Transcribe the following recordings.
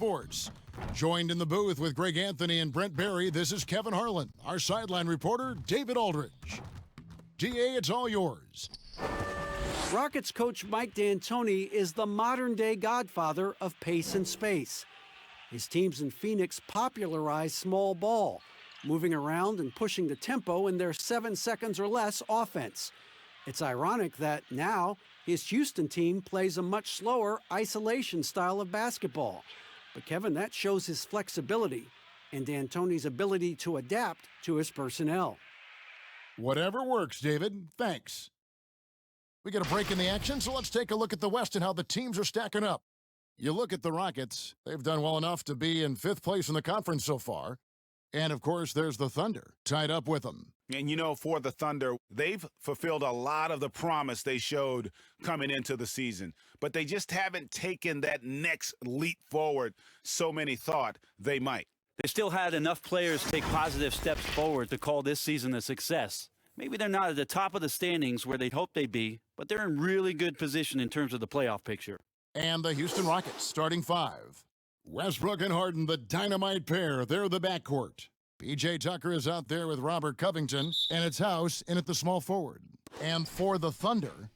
Sports. Joined in the booth with Greg Anthony and Brent Barry, this is Kevin Harlan. Our sideline reporter, David Aldridge. DA, it's all yours. Rockets coach Mike D'Antoni is the modern-day godfather of pace and space. His teams in Phoenix popularized small ball, moving around and pushing the tempo in their 7 seconds or less offense. It's ironic that now his Houston team plays a much slower isolation style of basketball. But Kevin, that shows his flexibility and D'Antoni's ability to adapt to his personnel. Whatever works, David. Thanks. We get a break in the action, so let's take a look at the West and how the teams are stacking up. You look at the Rockets, they've done well enough to be in 5th place in the conference so far. And, of course, there's the Thunder tied up with them. And, you know, for the Thunder, they've fulfilled a lot of the promise they showed coming into the season. But they just haven't taken that next leap forward so many thought they might. They still had enough players take positive steps forward to call this season a success. Maybe they're not at the top of the standings where they'd hope they'd be, but they're in really good position in terms of the playoff picture. And the Houston Rockets starting 5. Westbrook and Harden, the dynamite pair. They're the backcourt. P.J. Tucker is out there with Robert Covington, and it's House in at the small forward. And for the Thunder,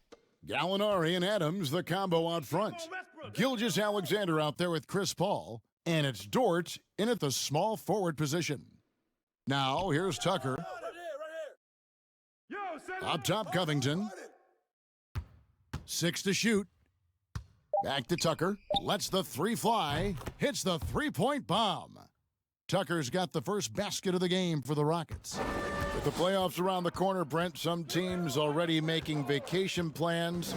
Gallinari and Adams, the combo out front. Gilgeous-Alexander out there with Chris Paul, and it's Dort in at the small forward position. Now, here's Tucker. Up top, Covington. 6 to shoot. Back to Tucker. Lets the 3 fly. Hits the 3-point bomb. Tucker's got the first basket of the game for the Rockets. With the playoffs around the corner, Brent, some teams already making vacation plans.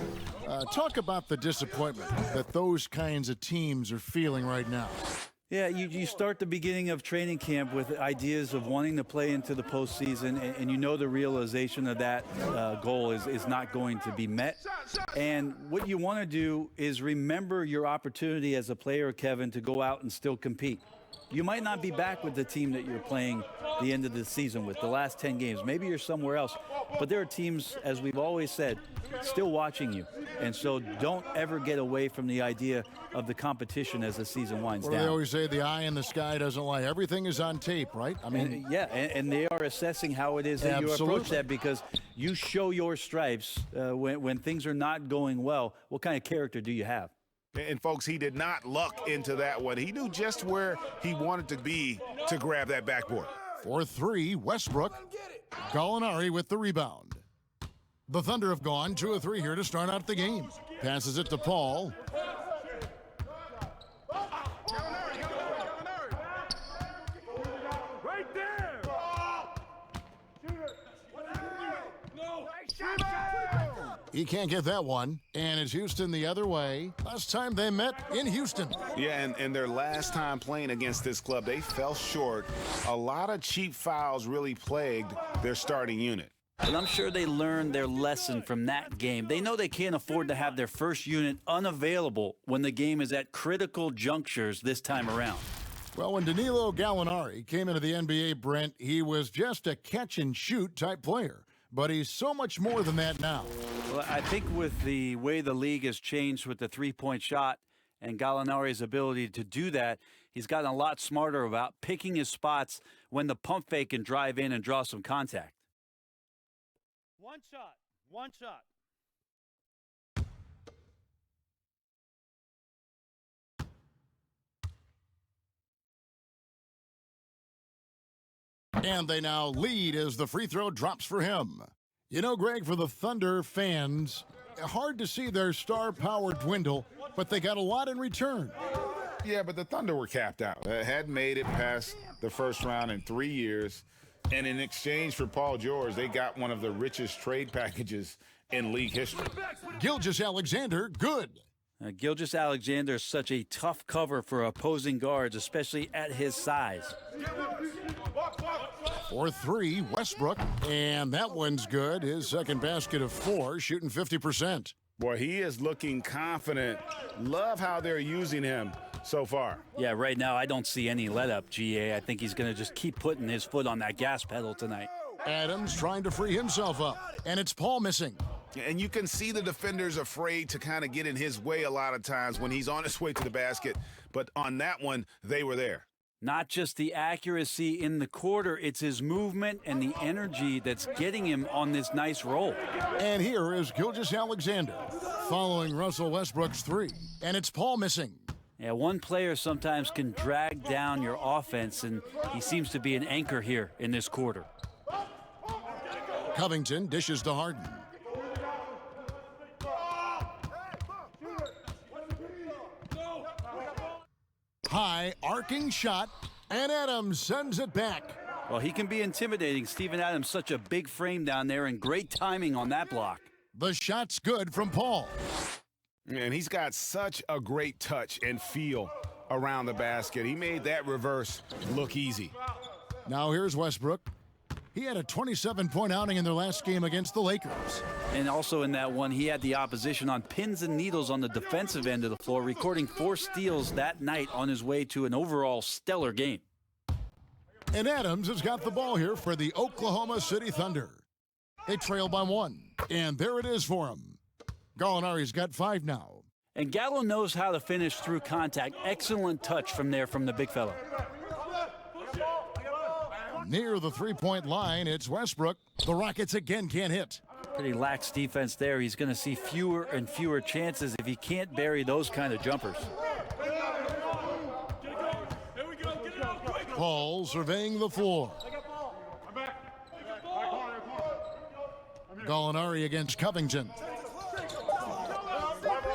Talk about the disappointment that those kinds of teams are feeling right now. Yeah, you start the beginning of training camp with ideas of wanting to play into the postseason, and you know the realization of that goal is not going to be met. And what you want to do is remember your opportunity as a player, Kevin, to go out and still compete. You might not be back with the team that you're playing the end of the season with, the last 10 games. Maybe you're somewhere else. But there are teams, as we've always said, still watching you. And so don't ever get away from the idea of the competition as the season winds down. They always say the eye in the sky doesn't lie. Everything is on tape, right? I mean, and they are assessing how it is that you approach that, because you show your stripes when things are not going well. What kind of character do you have? And, folks, he did not luck into that one. He knew just where he wanted to be to grab that backboard. For 3, Westbrook. Gallinari with the rebound. The Thunder have gone 2 of 3 here to start out the game. Passes it to Paul. Right there! He can't get that one, and it's Houston the other way. Last time they met in Houston. Yeah, and their last time playing against this club, they fell short. A lot of cheap fouls really plagued their starting unit. And I'm sure they learned their lesson from that game. They know they can't afford to have their first unit unavailable when the game is at critical junctures this time around. Well, when Danilo Gallinari came into the NBA, Brent, he was just a catch-and-shoot type player. But he's so much more than that now. Well, I think with the way the league has changed with the three-point shot and Gallinari's ability to do that, he's gotten a lot smarter about picking his spots when the pump fake can drive in and draw some contact. One shot. And they now lead as the free throw drops for him. You know, Greg, for the Thunder fans, hard to see their star power dwindle, but they got a lot in return. Yeah, but the Thunder were capped out. Hadn't made it past the first round in 3 years. And in exchange for Paul George, they got one of the richest trade packages in league history. Gilgeous-Alexander, good. Gilgeous-Alexander is such a tough cover for opposing guards, especially at his size. For 3, Westbrook, and that one's good. His second basket of 4, shooting 50%. Boy, he is looking confident. Love how they're using him so far. Yeah, right now I don't see any let-up, GA. I think he's going to just keep putting his foot on that gas pedal tonight. Adams trying to free himself up, and it's Paul missing. And you can see the defenders afraid to kind of get in his way a lot of times when he's on his way to the basket. But on that one, they were there. Not just the accuracy in the quarter, it's his movement and the energy that's getting him on this nice roll. And here is Gilgeous-Alexander following Russell Westbrook's three. And it's Paul missing. Yeah, one player sometimes can drag down your offense, and he seems to be an anchor here in this quarter. Covington dishes to Harden. High arcing shot, and Adams sends it back. Well, he can be intimidating. Steven Adams, such a big frame down there, and great timing on that block. The shot's good from Paul. And he's got such a great touch and feel around the basket. He made that reverse look easy. Now here's Westbrook. He had a 27-point outing in their last game against the Lakers. And also in that one, he had the opposition on pins and needles on the defensive end of the floor, recording 4 steals that night on his way to an overall stellar game. And Adams has got the ball here for the Oklahoma City Thunder. They trail by 1, and there it is for him. Gallinari's got 5 now. And Gallo knows how to finish through contact. Excellent touch from there from the big fella. Near the three-point line, it's Westbrook. The Rockets again can't hit. Pretty lax defense there. He's going to see fewer and fewer chances if he can't bury those kind of jumpers. Paul surveying the floor. Gallinari against Covington.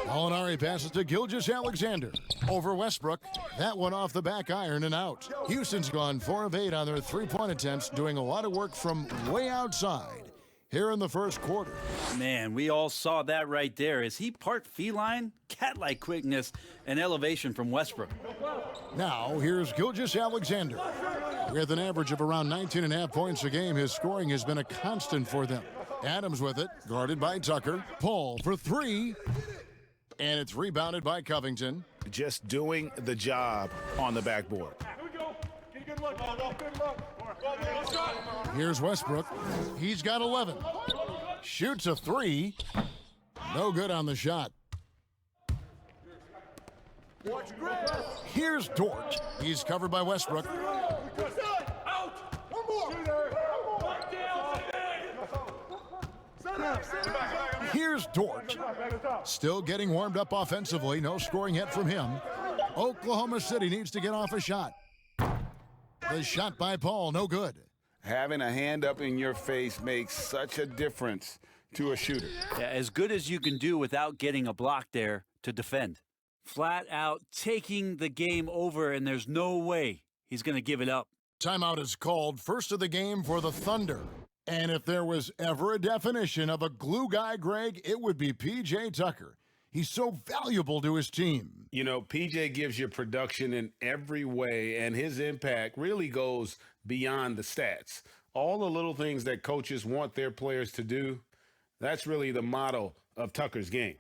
Gallinari passes to Gilgeous-Alexander. Over Westbrook. That one off the back iron and out. Houston's gone 4 of 8 on their three-point attempts, doing a lot of work from way outside here in the first quarter. Man, we all saw that right there. Is he part feline? Cat-like quickness and elevation from Westbrook. Now, here's Gilgeous-Alexander. With an average of around 19.5 points a game, his scoring has been a constant for them. Adams with it, guarded by Tucker. Paul for 3. And it's rebounded by Covington. Just doing the job on the backboard. Here's Westbrook. He's got 11. Shoots a 3. No good on the shot. Here's Dort. He's covered by Westbrook. Here's Dort. Still getting warmed up offensively. No scoring yet from him. Oklahoma City needs to get off a shot. The shot by Paul, no good. Having a hand up in your face makes such a difference to a shooter. Yeah, as good as you can do without getting a block there to defend. Flat out taking the game over, and there's no way he's going to give it up. Timeout is called. First of the game for the Thunder. And if there was ever a definition of a glue guy, Greg, it would be P.J. Tucker. He's so valuable to his team. You know, PJ gives you production in every way, and his impact really goes beyond the stats. All the little things that coaches want their players to do, that's really the motto of Tucker's game.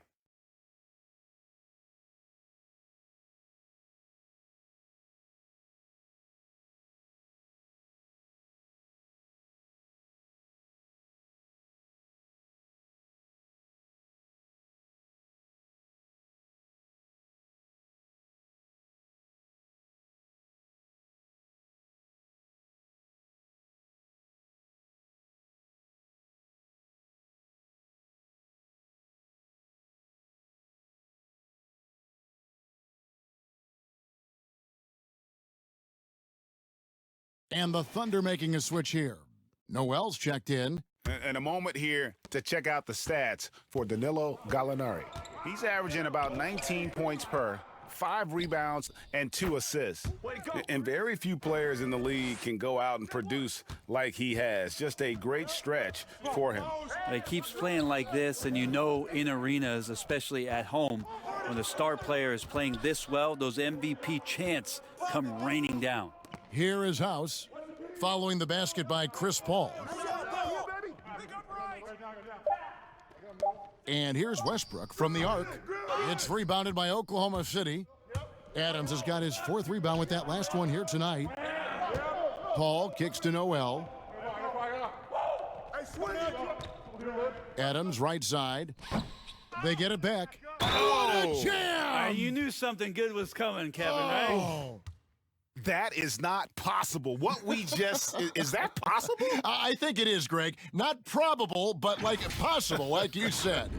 And the Thunder making a switch here. Noel's checked in. And a moment here to check out the stats for Danilo Gallinari. He's averaging about 19 points per, 5 rebounds, and 2 assists. And very few players in the league can go out and produce like he has. Just a great stretch for him. He keeps playing like this, and you know in arenas, especially at home, when the star player is playing this well, those MVP chants come raining down. Here is House, following the basket by Chris Paul. And here's Westbrook from the arc. It's rebounded by Oklahoma City. Adams has got his 4th rebound with that last one here tonight. Paul kicks to Noel. Adams, right side. They get it back. Oh, What a jam! You knew something good was coming, Kevin, right? Oh. that is not possible. What we just, is that possible? I think it is, Greg. Not probable, but like possible, like you said.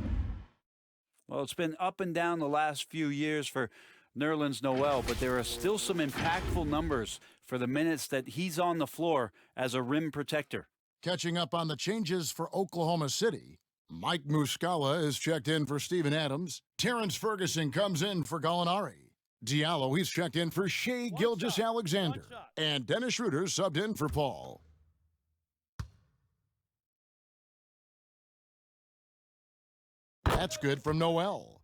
Well, it's been up and down the last few years for Nerlens Noel, but there are still some impactful numbers for the minutes that he's on the floor as a rim protector. Catching up on the changes for Oklahoma City, Mike Muscala is checked in for Steven Adams. Terrence Ferguson comes in for Gallinari. Diallo, he's checked in for Shea Gilgeous-Alexander. And Dennis Schroeder subbed in for Paul. That's good from Noel.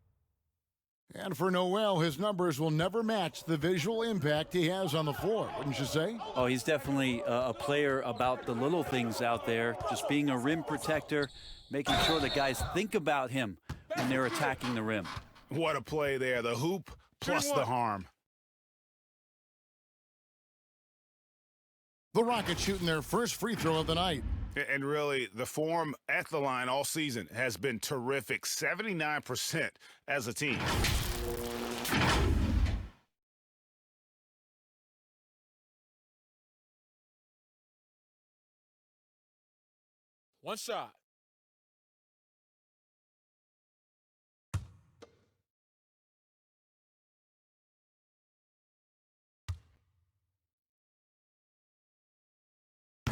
And for Noel, his numbers will never match the visual impact he has on the floor, wouldn't you say? Oh, he's definitely a player about the little things out there, just being a rim protector, making sure that guys think about him when they're attacking the rim. What a play there. The hoop plus the harm. The Rockets shooting their first free throw of the night. And really, the form at the line all season has been terrific. 79% as a team. One shot.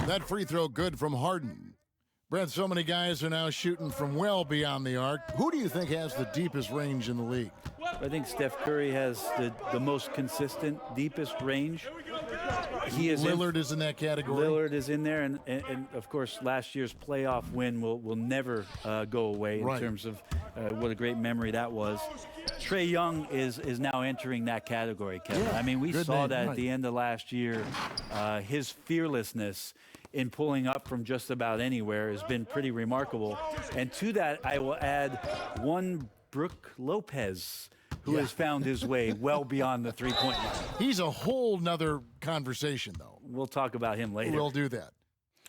That free throw good from Harden. Brent, so many guys are now shooting from well beyond the arc. Who do you think has the deepest range in the league? I think Steph Curry has the most consistent, deepest range. He is Lillard is in that category. Lillard is in there, and of course, last year's playoff win will never go away in terms of what a great memory that was. Trae Young is now entering that category, Kevin. Yeah, I mean, we good saw name, that right. at the end of last year. His fearlessness in pulling up from just about anywhere has been pretty remarkable. And to that, I will add one Brook Lopez, who has found his way well beyond the three-point line. He's a whole nother conversation, though. We'll talk about him later. We'll do that.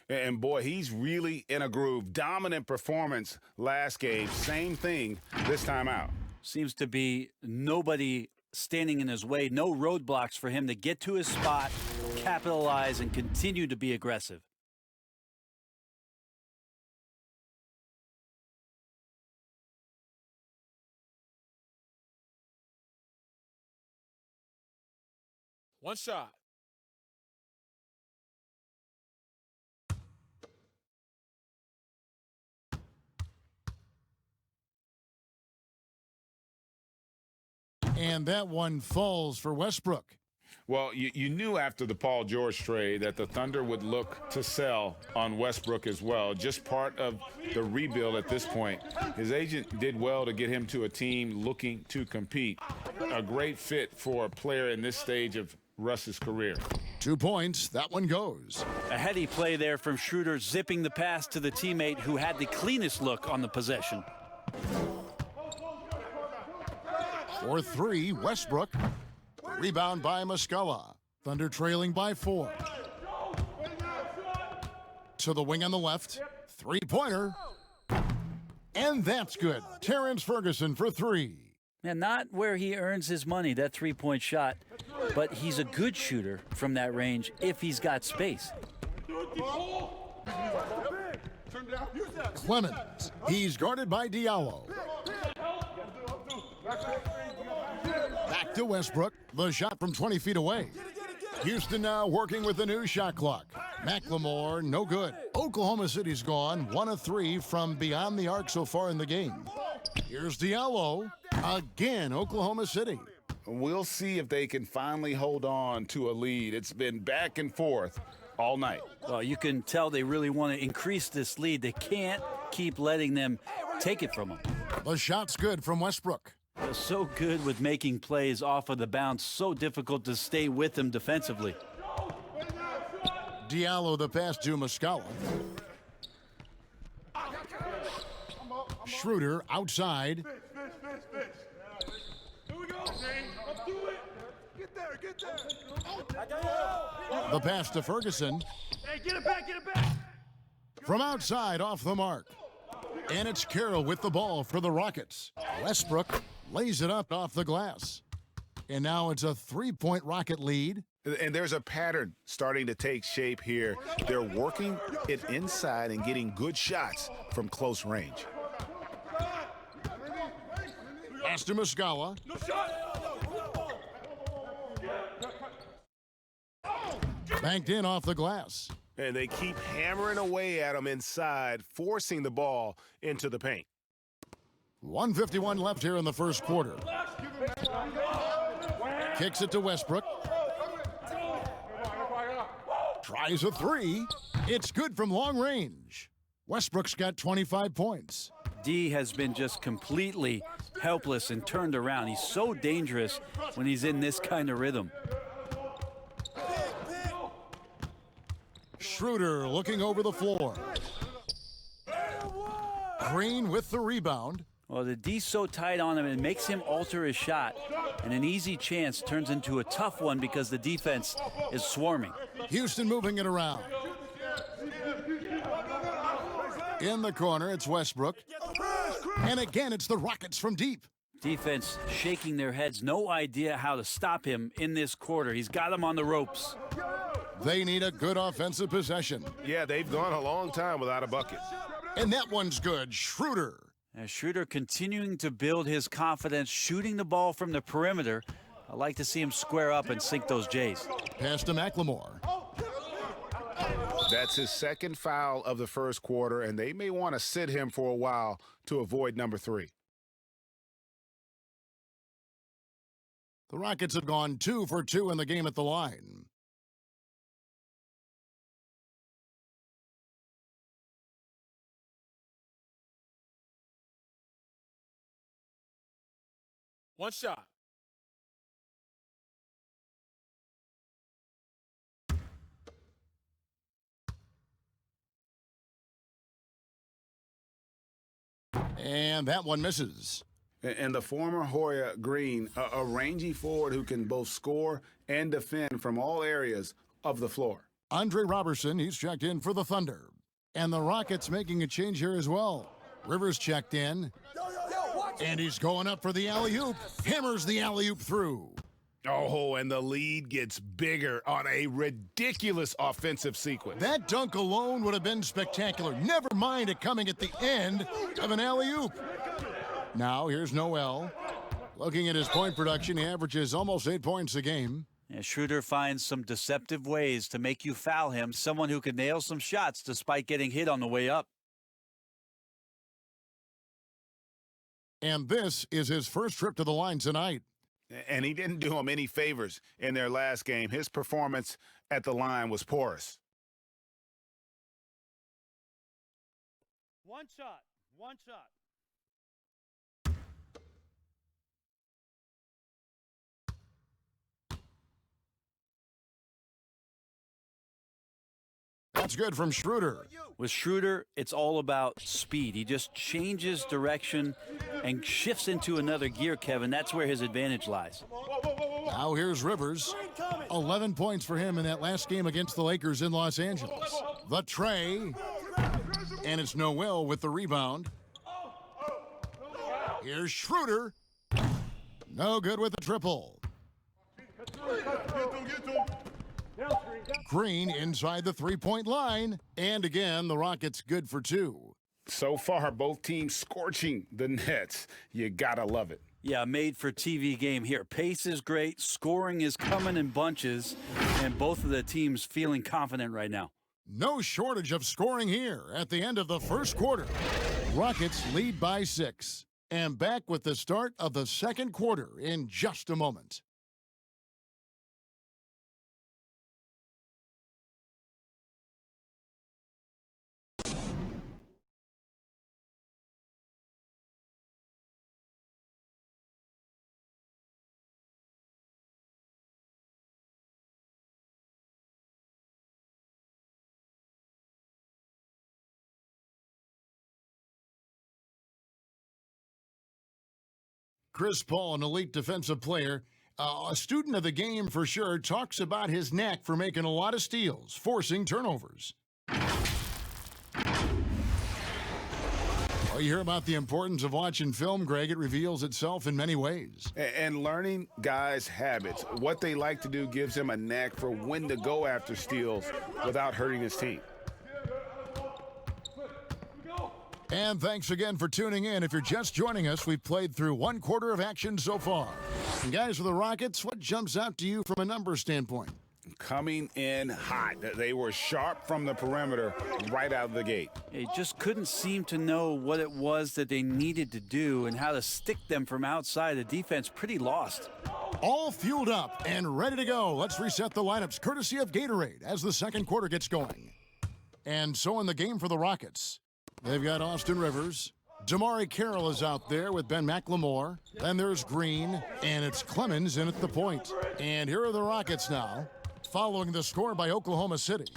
And boy, he's really in a groove. Dominant performance last game. Same thing this time out. Seems to be nobody standing in his way, no roadblocks for him to get to his spot, capitalize, and continue to be aggressive. One shot. And that one falls for Westbrook. Well, you knew after the Paul George trade that the Thunder would look to sell on Westbrook as well. Just part of the rebuild at this point. His agent did well to get him to a team looking to compete. A great fit for a player in this stage of Russ's career. 2 points. That one goes. A heady play there from Schroeder, zipping the pass to the teammate who had the cleanest look on the possession. For 3, Westbrook. Rebound by Muscala. Thunder trailing by 4. To the wing on the left. Three-pointer. And that's good. Terrence Ferguson for 3. And not where he earns his money, that three-point shot, but he's a good shooter from that range if he's got space. Clemens. He's guarded by Diallo. Back to Westbrook. The shot from 20 feet away. Houston now working with the new shot clock. McLemore, no good. Oklahoma City's gone 1 of 3 from beyond the arc so far in the game. Here's Diallo. Again, Oklahoma City. We'll see if they can finally hold on to a lead. It's been back and forth all night. Well, you can tell they really want to increase this lead. They can't keep letting them take it from them. The shot's good from Westbrook. They're so good with making plays off of the bounce, so difficult to stay with them defensively. Diallo the pass to Muscala. Schroeder outside. The pass to Ferguson. Hey, get it back, get it back. From outside, off the mark. And it's Carroll with the ball for the Rockets. Westbrook lays it up off the glass. And now it's a 3-point Rocket lead. And there's a pattern starting to take shape here. They're working it inside and getting good shots from close range. Pass to Muscala. Banked in off the glass. And they keep hammering away at him inside, forcing the ball into the paint. 1:51 left here in the first quarter. Kicks it to Westbrook. Tries a three. It's good from long range. Westbrook's got 25 points. D has been just completely helpless and turned around. He's so dangerous when he's in this kind of rhythm. Schroeder looking over the floor. Green with the rebound. Well, the D's so tight on him, it makes him alter his shot. And an easy chance turns into a tough one because the defense is swarming. Houston moving it around. In the corner, it's Westbrook. And again, it's the Rockets from deep. Defense shaking their heads. No idea how to stop him in this quarter. He's got him on the ropes. They need a good offensive possession. Yeah, they've gone a long time without a bucket. And that one's good. Schroeder. Schroeder continuing to build his confidence, shooting the ball from the perimeter. I like to see him square up and sink those J's. Pass to McLemore. That's his second foul of the first quarter, and they may want to sit him for a while to avoid number 3. The Rockets have gone 2 for 2 in the game at the line. One shot. And that one misses. And the former Hoya Green, a rangy forward who can both score and defend from all areas of the floor. Andre Robertson, he's checked in for the Thunder. And the Rockets making a change here as well. Rivers checked in. And he's going up for the alley-oop. Hammers the alley-oop through. Oh, and the lead gets bigger on a ridiculous offensive sequence. That dunk alone would have been spectacular. Never mind it coming at the end of an alley-oop. Now, here's Noel. Looking at his point production, he averages almost 8 points a game. Yeah, Schroeder finds some deceptive ways to make you foul him, someone who can nail some shots despite getting hit on the way up. And this is his first trip to the line tonight. And he didn't do him any favors in their last game. His performance at the line was porous. One shot. One shot. That's good from Schroeder. With Schroeder, it's all about speed. He just changes direction and shifts into another gear, Kevin. That's where his advantage lies. Now here's Rivers. 11 points for him in that last game against the Lakers in Los Angeles. The tray. And it's Noel with the rebound. Here's Schroeder. No good with the triple. Green inside the three-point line. And again, the Rockets good for 2. So far, both teams scorching the Nets. You gotta love it. Yeah, made for TV game here. Pace is great. Scoring is coming in bunches. And both of the teams feeling confident right now. No shortage of scoring here at the end of the first quarter. Rockets lead by 6. And back with the start of the second quarter in just a moment. Chris Paul, an elite defensive player, a student of the game for sure, talks about his knack for making a lot of steals, forcing turnovers. Well, you hear about the importance of watching film, Greg. It reveals itself in many ways. And learning guys' habits, what they like to do, gives him a knack for when to go after steals without hurting his team. And thanks again for tuning in. If you're just joining us, we've played through 1/4 of action so far. And guys, for the Rockets, what jumps out to you from a numbers standpoint? Coming in hot. They were sharp from the perimeter right out of the gate. They just couldn't seem to know what it was that they needed to do and how to stick them from outside. The defense pretty lost. All fueled up and ready to go. Let's reset the lineups courtesy of Gatorade as the second quarter gets going. And so in the game for the Rockets, they've got Austin Rivers. Damari Carroll is out there with Ben McLemore. Then there's Green, and it's Clemens in at the point. And here are the Rockets now, following the score by Oklahoma City.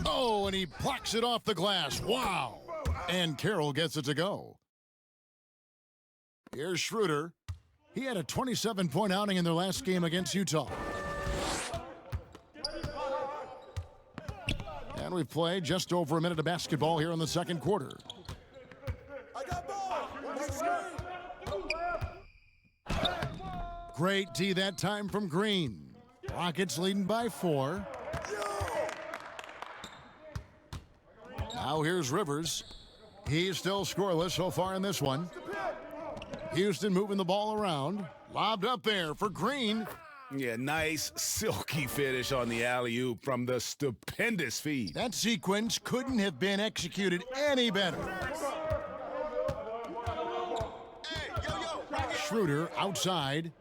Oh, and he blocks it off the glass. Wow. And Carroll gets it to go. Here's Schroeder. He had a 27-point outing in their last game against Utah. And we've played just over a minute of basketball here in the second quarter. Great D that time from Green. Rockets leading by 4. Now here's Rivers. He's still scoreless so far in this one. Houston moving the ball around. Lobbed up there for Green. Yeah, nice silky finish on the alley-oop from the stupendous feed. That sequence couldn't have been executed any better. Schroeder outside.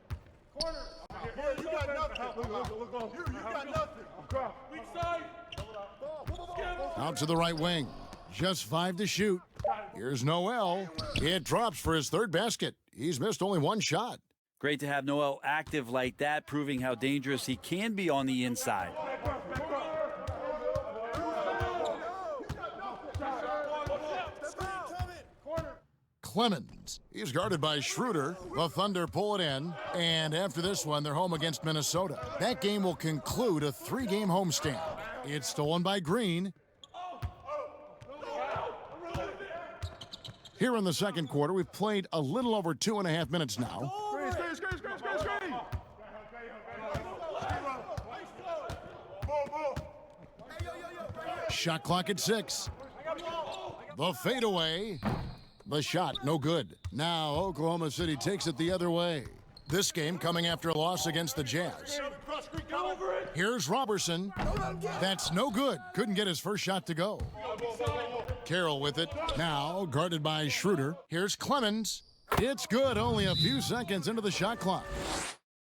Out to the right wing. Just 5 to shoot. Here's Noel. It drops for his third basket. He's missed only 1 shot. Great to have Noel active like that, proving how dangerous he can be on the inside. Clemens. He's guarded by Schroeder. The Thunder pull it in. And after this one, they're home against Minnesota. That game will conclude a 3-game homestand. It's stolen by Green. Here in the second quarter, we've played a little over 2.5 minutes now. Shot clock at 6. The fadeaway. The shot, no good. Now Oklahoma City takes it the other way. This game coming after a loss against the Jazz. Here's Robertson. That's no good. Couldn't get his first shot to go. Carroll with it. Now guarded by Schroeder. Here's Clemens. It's good. Only a few seconds into the shot clock.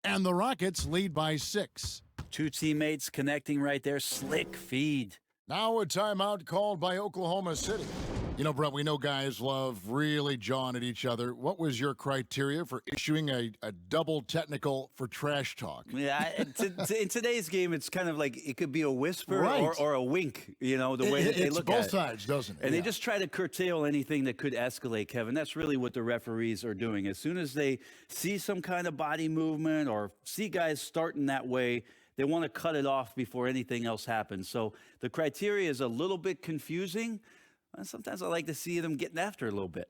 And the Rockets lead by 6. 2 teammates connecting right there. Slick feed. Now a timeout called by Oklahoma City. You know, Brett, we know guys love really jawing at each other. What was your criteria for issuing a double technical for trash talk? Yeah, in today's game, it's kind of like it could be a whisper Right. or a wink, you know, the way that they look at it. It's both sides, doesn't it? And they just try to curtail anything that could escalate, Kevin. That's really what the referees are doing. As soon as they see some kind of body movement or see guys starting that way, they want to cut it off before anything else happens. So the criteria is a little bit confusing. And sometimes I like to see them getting after it a little bit.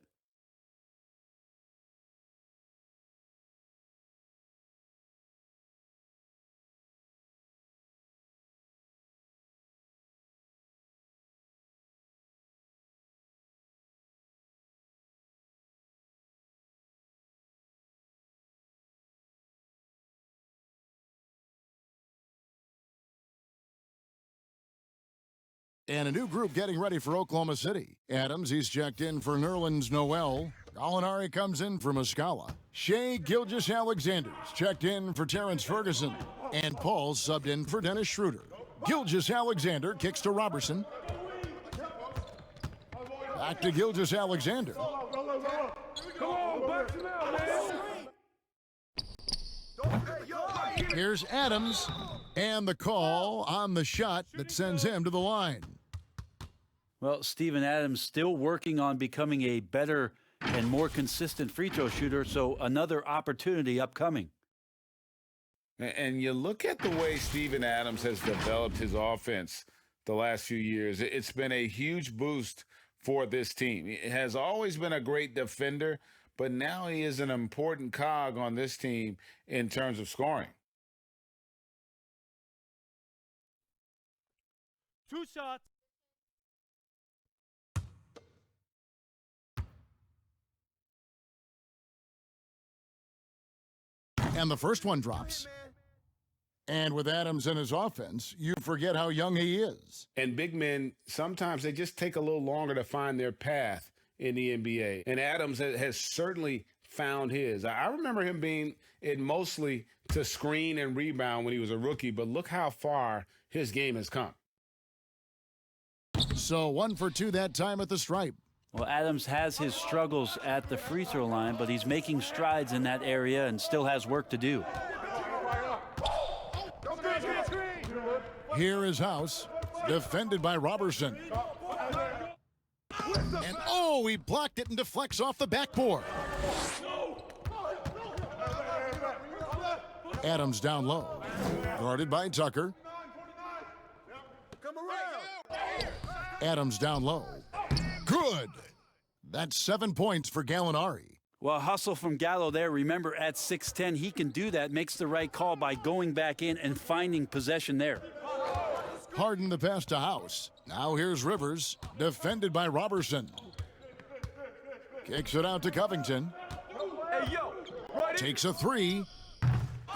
And a new group getting ready for Oklahoma City. Adams, he's checked in for Nerlens Noel. Gallinari comes in for Muscala. Shea Gilgeous-Alexander's checked in for Terrence Ferguson. And Paul subbed in for Dennis Schroeder. Gilgeous-Alexander kicks to Robertson. Back to Gilgeous-Alexander. Here's Adams. And the call on the shot that sends him to the line. Well, Steven Adams still working on becoming a better and more consistent free throw shooter, so another opportunity upcoming. And you look at the way Steven Adams has developed his offense the last few years. It's been a huge boost for this team. He has always been a great defender, but now he is an important cog on this team in terms of scoring. 2 shots. And the first one drops. And with Adams in his offense, you forget how young he is. And big men, sometimes they just take a little longer to find their path in the NBA. And Adams has certainly found his. I remember him being it mostly to screen and rebound when he was a rookie, but look how far his game has come. So 1 for 2 that time at the stripe. Well, Adams has his struggles at the free throw line, but he's making strides in that area and still has work to do. Here is House, defended by Robertson. And oh, he blocked it and deflects off the backboard. Adams down low, guarded by Tucker. Adams down low. Good. That's 7 points for Gallinari. Well, hustle from Gallo there. Remember, at 6'10", he can do that, makes the right call by going back in and finding possession there. Harden the pass to House. Now here's Rivers, defended by Robertson. Kicks it out to Covington. Takes a three.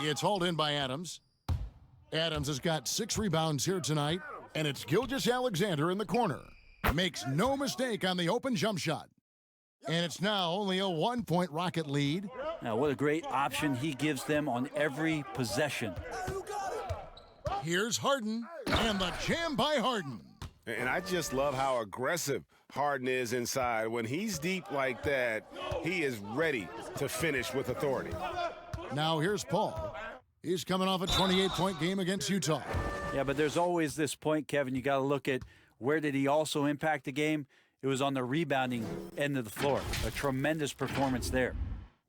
It's hauled in by Adams. Adams has got 6 rebounds here tonight, and it's Gilgeous-Alexander in the corner. Makes no mistake on the open jump shot. And it's now only a 1-point Rocket lead. Now, what a great option he gives them on every possession. Here's Harden, and the jam by Harden. And I just love how aggressive Harden is inside. When he's deep like that, he is ready to finish with authority. Now here's Paul. He's coming off a 28-point game against Utah. Yeah, but there's always this point, Kevin. You got to look at where did he also impact the game. It was on the rebounding end of the floor. A tremendous performance there.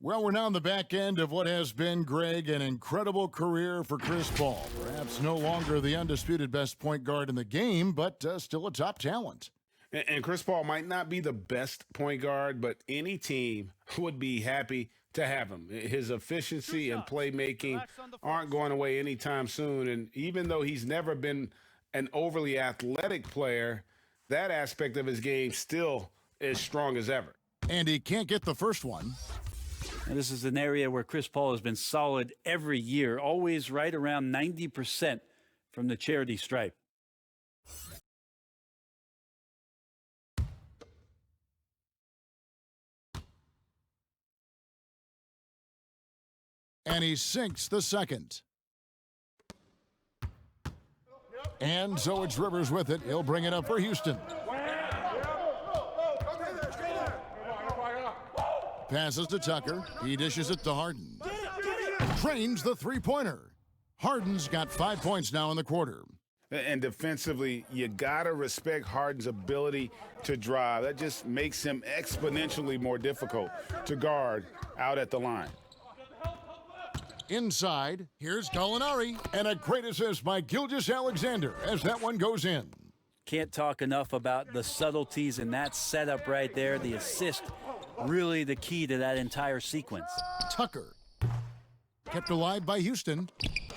Well, we're now on the back end of what has been, Greg, an incredible career for Chris Paul. Perhaps no longer the undisputed best point guard in the game, but still a top talent. And Chris Paul might not be the best point guard, but any team would be happy to have him. His efficiency and playmaking aren't going away anytime soon. And even though he's never been an overly athletic player, that aspect of his game still is strong as ever. And he can't get the first one. And this is an area where Chris Paul has been solid every year, always right around 90% from the charity stripe. And he sinks the second. And so it's Rivers with it. He'll bring it up for Houston. Passes to Tucker. He dishes it to Harden. Trains the three-pointer. Harden's got 5 points now in the quarter. And defensively, you got to respect Harden's ability to drive. That just makes him exponentially more difficult to guard out at the line. Inside, here's Gallinari, and a great assist by Gilgeous-Alexander as that one goes in. Can't talk enough about the subtleties in that setup right there. The assist, really the key to that entire sequence. Tucker, kept alive by Houston,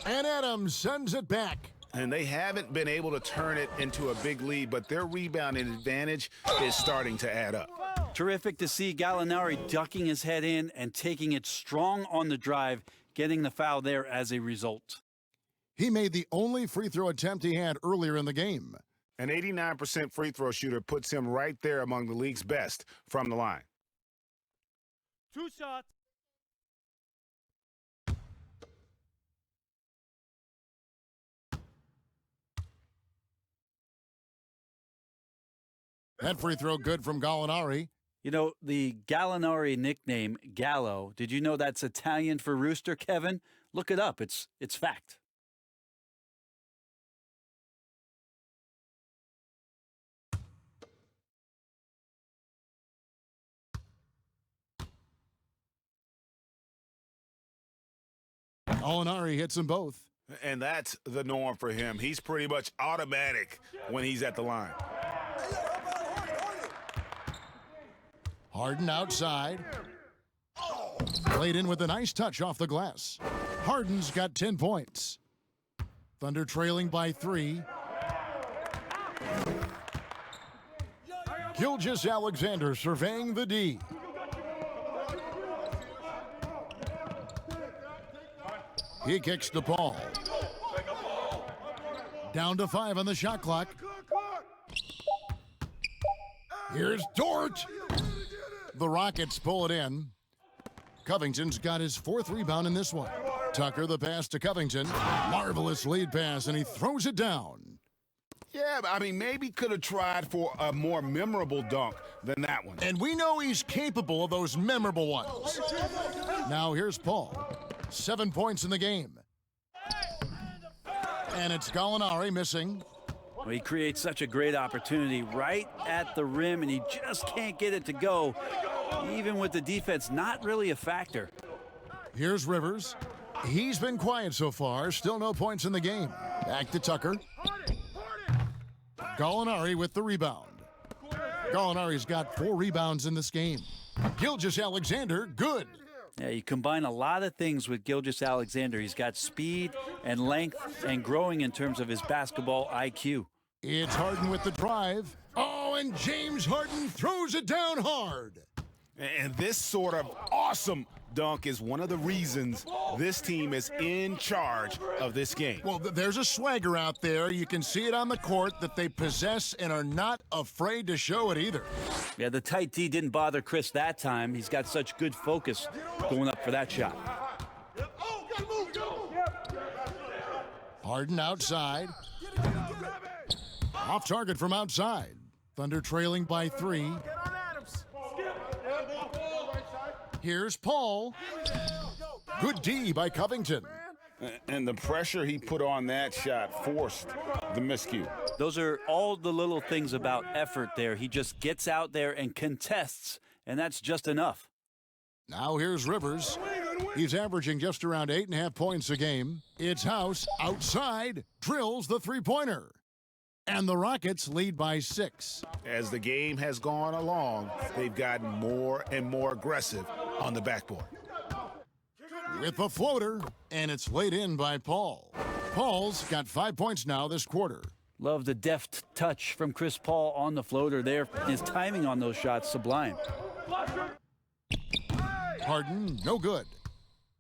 and Adams sends it back. And they haven't been able to turn it into a big lead, but their rebounding advantage is starting to add up. Terrific to see Gallinari ducking his head in and taking it strong on the drive, getting the foul there as a result. He made the only free throw attempt he had earlier in the game. An 89% free throw shooter puts him right there among the league's best from the line. 2 shots. That free throw good from Gallinari. You know, the Gallinari nickname, Gallo, did you know that's Italian for rooster, Kevin? Look it up. It's fact. Gallinari hits them both. And that's the norm for him. He's pretty much automatic when he's at the line. Harden outside. Played in with a nice touch off the glass. Harden's got 10 points. Thunder trailing by 3. Gilgeous-Alexander surveying the D. He kicks the ball. Down to 5 on the shot clock. Here's Dort. The Rockets pull it in. Covington's got his 4th rebound in this one. Tucker the pass to Covington. Marvelous lead pass, and he throws it down. Yeah, I mean, maybe could have tried for a more memorable dunk than that one. And we know he's capable of those memorable ones. Now here's Paul. 7 points in the game. And it's Gallinari missing. Well, he creates such a great opportunity right at the rim, and he just can't get it to go. Even with the defense not really a factor. Here's Rivers. He's been quiet so far. Still no points in the game. Back to Tucker. Gallinari with the rebound. Gallinari's got 4 rebounds in this game. Gilgeous-Alexander, good. Yeah, you combine a lot of things with Gilgeous-Alexander. He's got speed and length and growing in terms of his basketball IQ. It's Harden with the drive. Oh, and James Harden throws it down hard. And this sort of awesome dunk is one of the reasons this team is in charge of this game. Well, there's a swagger out there. You can see it on the court that they possess and are not afraid to show it either. Yeah, the tight D didn't bother Chris that time. He's got such good focus going up for that shot. Harden outside. Off target from outside. Thunder trailing by 3. Here's Paul. Good D by Covington. And the pressure he put on that shot forced the miscue. Those are all the little things about effort there. He just gets out there and contests, and that's just enough. Now here's Rivers. He's averaging just around 8.5 points a game. It's House outside, drills the three-pointer. And the Rockets lead by 6. As the game has gone along, they've gotten more and more aggressive on the backboard. With the floater, and it's laid in by Paul. Paul's got 5 points now this quarter. Love the deft touch from Chris Paul on the floater there. His timing on those shots, sublime. Harden, no good.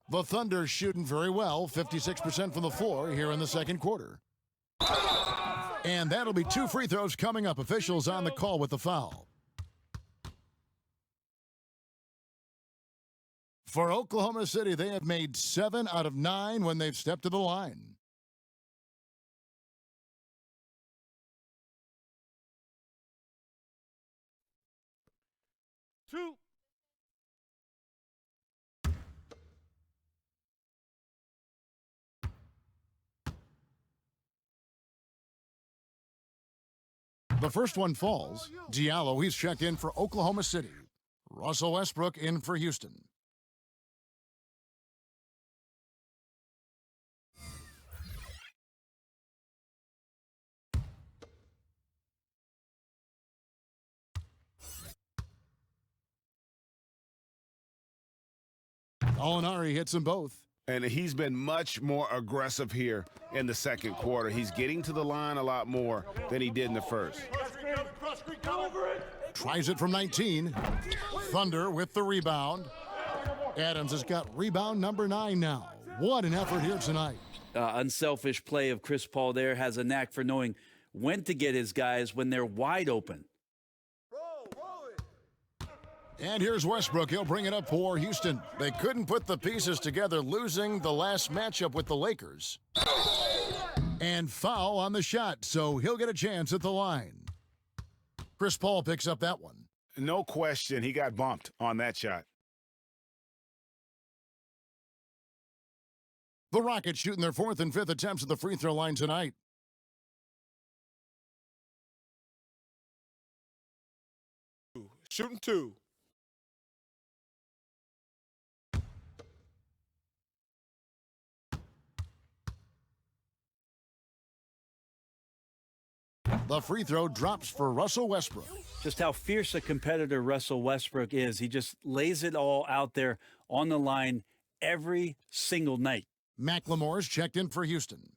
The Thunder shooting very well, 56% from the floor here in the second quarter. And that'll be 2 free throws coming up. Officials on the call with the foul. For Oklahoma City, they have made 7 out of 9 when they've stepped to the line. Two. The first one falls. Diallo, he's checked in for Oklahoma City. Russell Westbrook in for Houston. Gallinari hits them both. And he's been much more aggressive here in the second quarter. He's getting to the line a lot more than he did in the first. Tries it from 19. Thunder with the rebound. Adams has got rebound number 9 now. What an effort here tonight. Unselfish play of Chris Paul there. Has a knack for knowing when to get his guys when they're wide open. And here's Westbrook. He'll bring it up for Houston. They couldn't put the pieces together, losing the last matchup with the Lakers. And foul on the shot, so he'll get a chance at the line. Chris Paul picks up that one. No question, he got bumped on that shot. The Rockets shooting their 4th and 5th attempts at the free throw line tonight. Shooting 2. The free throw drops for Russell Westbrook. Just how fierce a competitor Russell Westbrook is. He just lays it all out there on the line every single night. McLemore's checked in for Houston.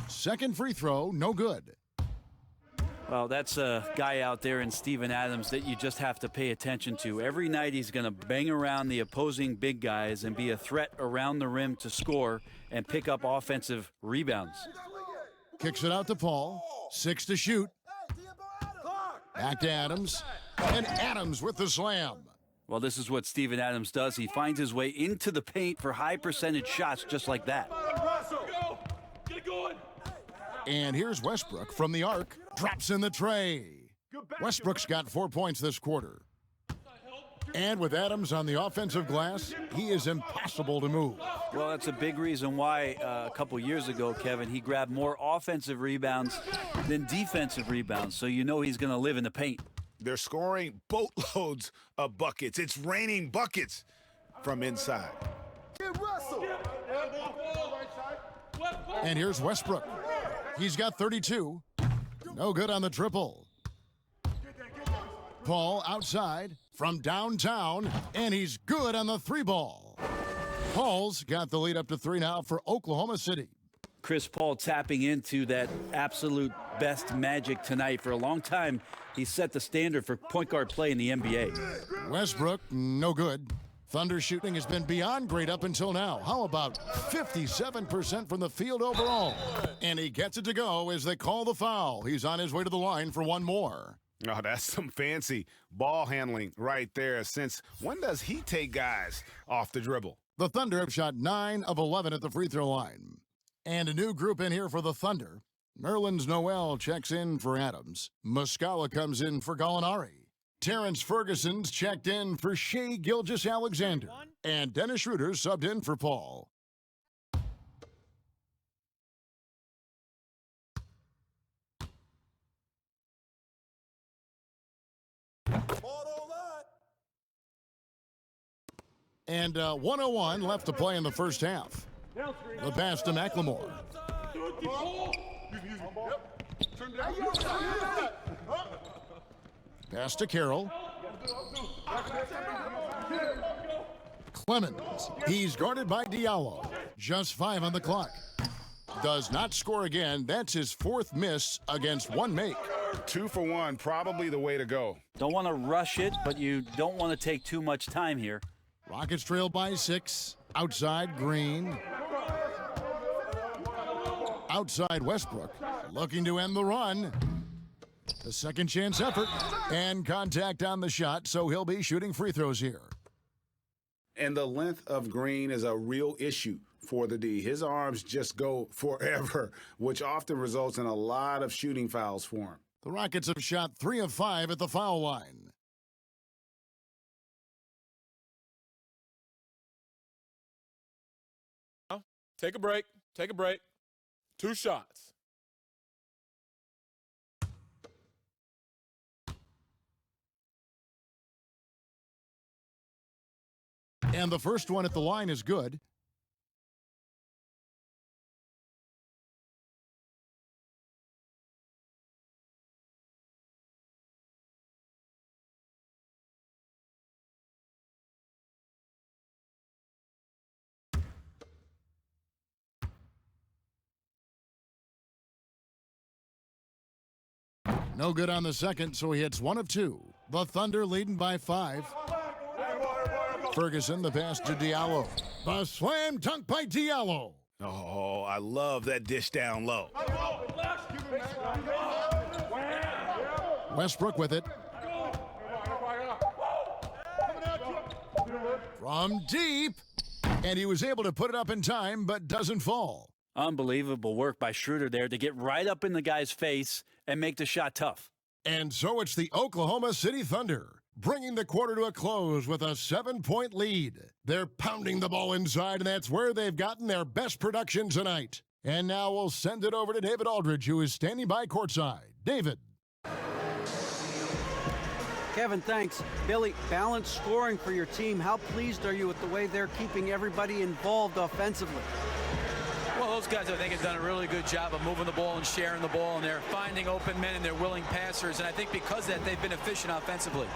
Second free throw, no good. Well, that's a guy out there in Steven Adams that you just have to pay attention to. Every night he's going to bang around the opposing big guys and be a threat around the rim to score and pick up offensive rebounds. Kicks it out to Paul. 6 to shoot. Back to Adams. And Adams with the slam. Well, this is what Steven Adams does. He finds his way into the paint for high percentage shots just like that. And here's Westbrook from the arc. Drops in the tray. Westbrook's got 4 points this quarter. And with Adams on the offensive glass, he is impossible to move. Well, that's a big reason why a couple years ago, Kevin, he grabbed more offensive rebounds than defensive rebounds. So you know he's going to live in the paint. They're scoring boatloads of buckets. It's raining buckets from inside. And here's Westbrook. He's got 32. No good on the triple. Paul outside from downtown, and he's good on the 3-ball. Paul's got the lead up to 3 now for Oklahoma City. Chris Paul tapping into that absolute best magic tonight. For a long time, he set the standard for point guard play in the NBA. Westbrook, no good. Thunder shooting has been beyond great up until now. How about 57% from the field overall? And he gets it to go as they call the foul. He's on his way to the line for one more. Oh, that's some fancy ball handling right there. Since when does he take guys off the dribble? The Thunder have shot 9 of 11 at the free throw line. And a new group in here for the Thunder. Nerlens Noel checks in for Adams. Muscala comes in for Gallinari. Terrence Ferguson's checked in for Shai Gilgeous-Alexander. And Dennis Schroeder subbed in for Paul. And 1:01 left to play in the first half. The pass to McLemore. Pass to Carroll. Clemens. He's guarded by Diallo. Just 5 on the clock. Does not score again. That's his 4th miss against 1 make. 2 for 1, probably the way to go. Don't want to rush it, but you don't want to take too much time here. Rockets trail by 6. Outside Green. Outside Westbrook. Looking to end the run. The second chance effort. And contact on the shot, so he'll be shooting free throws here. And the length of Green is a real issue for the D. His arms just go forever, which often results in a lot of shooting fouls for him. The Rockets have shot 3 of 5 at the foul line. Take a break. Take a break. 2 shots. And the first one at the line is good. No good on the second, so he hits 1 of 2. The Thunder leading by 5. Ferguson, the pass to Diallo. The slam dunk by Diallo. Oh, I love that dish down low. Westbrook with it. From deep. And he was able to put it up in time, but doesn't fall. Unbelievable work by Schroeder there to get right up in the guy's face and make the shot tough. And so it's the Oklahoma City Thunder, bringing the quarter to a close with a 7-point lead. They're pounding the ball inside, and that's where they've gotten their best production tonight. And now we'll send it over to David Aldridge, who is standing by courtside. David. Kevin, thanks. Billy, balanced scoring for your team. How pleased are you with the way they're keeping everybody involved offensively? Well, those guys, I think, have done a really good job of moving the ball and sharing the ball, and they're finding open men and they're willing passers, and I think because of that, they've been efficient offensively.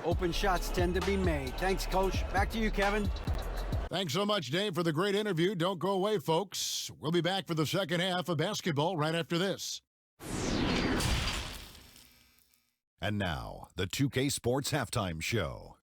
Open shots tend to be made. Thanks, Coach. Back to you, Kevin. Thanks so much, Dave, for the great interview. Don't go away, folks. We'll be back for the second half of basketball right after this. And now, the 2K Sports Halftime Show.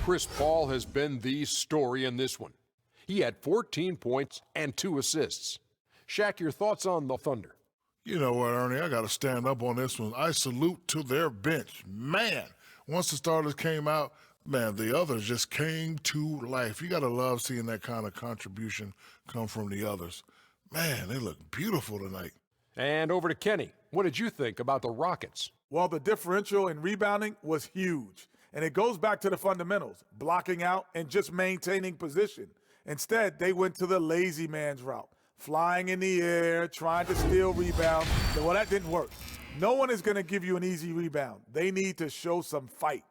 Chris Paul has been the story in this one. He had 14 points and 2 assists. Shaq, your thoughts on the Thunder? You know what, Ernie, I got to stand up on this one. I salute to their bench. Man, once the starters came out, man, the others just came to life. You got to love seeing that kind of contribution come from the others. Man, they look beautiful tonight. And over to Kenny. What did you think about the Rockets? Well, the differential in rebounding was huge. And it goes back to the fundamentals, blocking out and just maintaining position. Instead, they went to the lazy man's route, flying in the air, trying to steal rebounds. Well, that didn't work. No one is going to give you an easy rebound. They need to show some fight.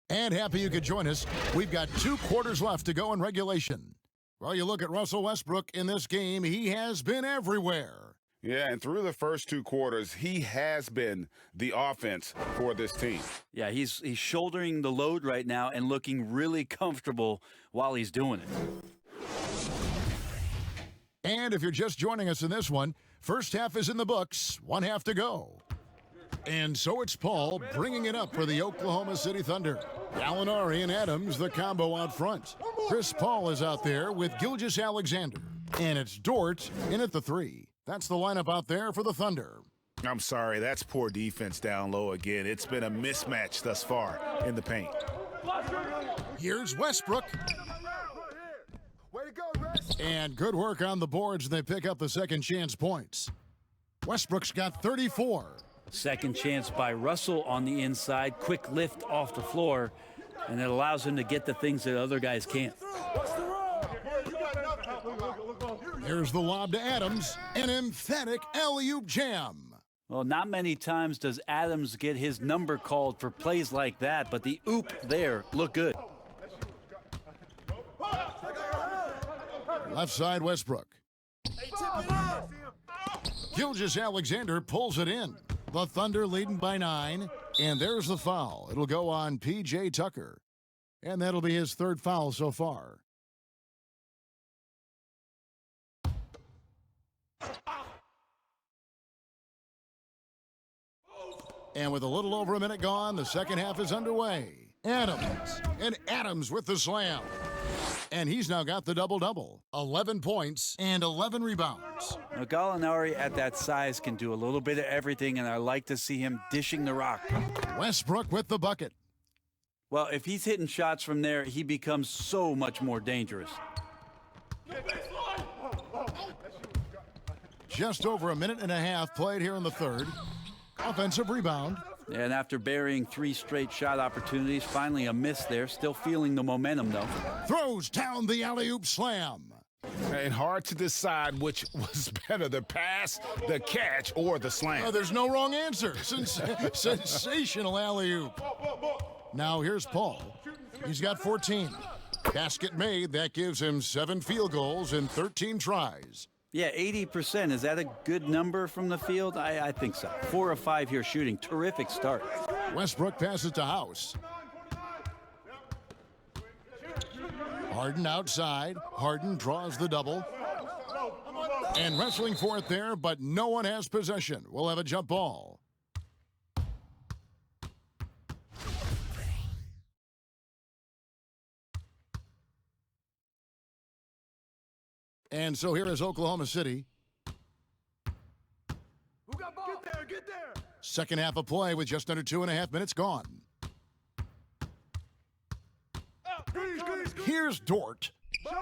And happy you could join us. We've got 2 quarters left to go in regulation. Well, you look at Russell Westbrook in this game, he has been everywhere. Yeah, and through the first 2 quarters, he has been the offense for this team. Yeah, he's shouldering the load right now and looking really comfortable while he's doing it. And if you're just joining us in this one, first half is in the books, 1 half to go. And so it's Paul bringing it up for the Oklahoma City Thunder. Gallinari and Adams, the combo out front. Chris Paul is out there with Gilgeous-Alexander. And it's Dort in at the 3. That's the lineup out there for the Thunder. I'm sorry, that's poor defense down low again. It's been a mismatch thus far in the paint. Here's Westbrook. And good work on the boards. They pick up the second chance points. Westbrook's got 34. Second chance by Russell on the inside. Quick lift off the floor, and it allows him to get the things that other guys can't. Here's the lob to Adams. An emphatic alley-oop jam. Well, not many times does Adams get his number called for plays like that, but the oop there looked good. Left side, Westbrook. Gilgeous-Alexander pulls it in. The Thunder leading by 9, and there's the foul. It'll go on P.J. Tucker, and that'll be his 3rd foul so far. And with a little over a minute gone, the second half is underway. Adams with the slam. And he's now got the double-double. 11 points and 11 rebounds. Now, Gallinari at that size can do a little bit of everything, and I like to see him dishing the rock. Westbrook with the bucket. Well, if he's hitting shots from there, he becomes so much more dangerous. Just over a minute and a half played here in the 3rd. Offensive rebound. And after burying 3 straight shot opportunities, finally a miss there. Still feeling the momentum, though. Throws down the alley-oop slam. And hard to decide which was better, the pass, the catch, or the slam. There's no wrong answer. Sensational alley-oop. Now here's Paul. He's got 14. Basket made. That gives him 7 field goals in 13 tries. Yeah, 80%. Is that a good number from the field? I think so. 4 of 5 here shooting. Terrific start. Westbrook passes to House. Harden outside. Harden draws the double. And wrestling for it there, but no one has possession. We'll have a jump ball. And so here is Oklahoma City. Get there, get there. Second half of play with just under 2.5 minutes gone. Here's Dort.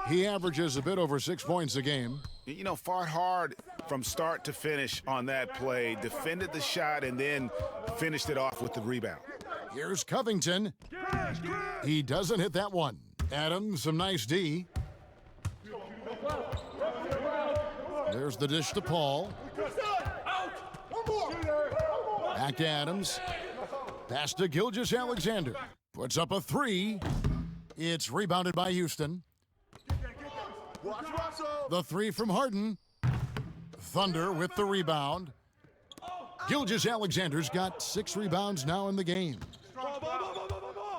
He averages a bit over 6 points a game. You know, fought hard from start to finish on that play, defended the shot, and then finished it off with the rebound. Here's Covington. He doesn't hit that one. Adams, some nice D. There's the dish to Paul. Back to Adams. Pass to Gilgeous-Alexander. Puts up a three. It's rebounded by Houston. The three from Harden. Thunder with the rebound. Gilgeous-Alexander's got 6 rebounds now in the game.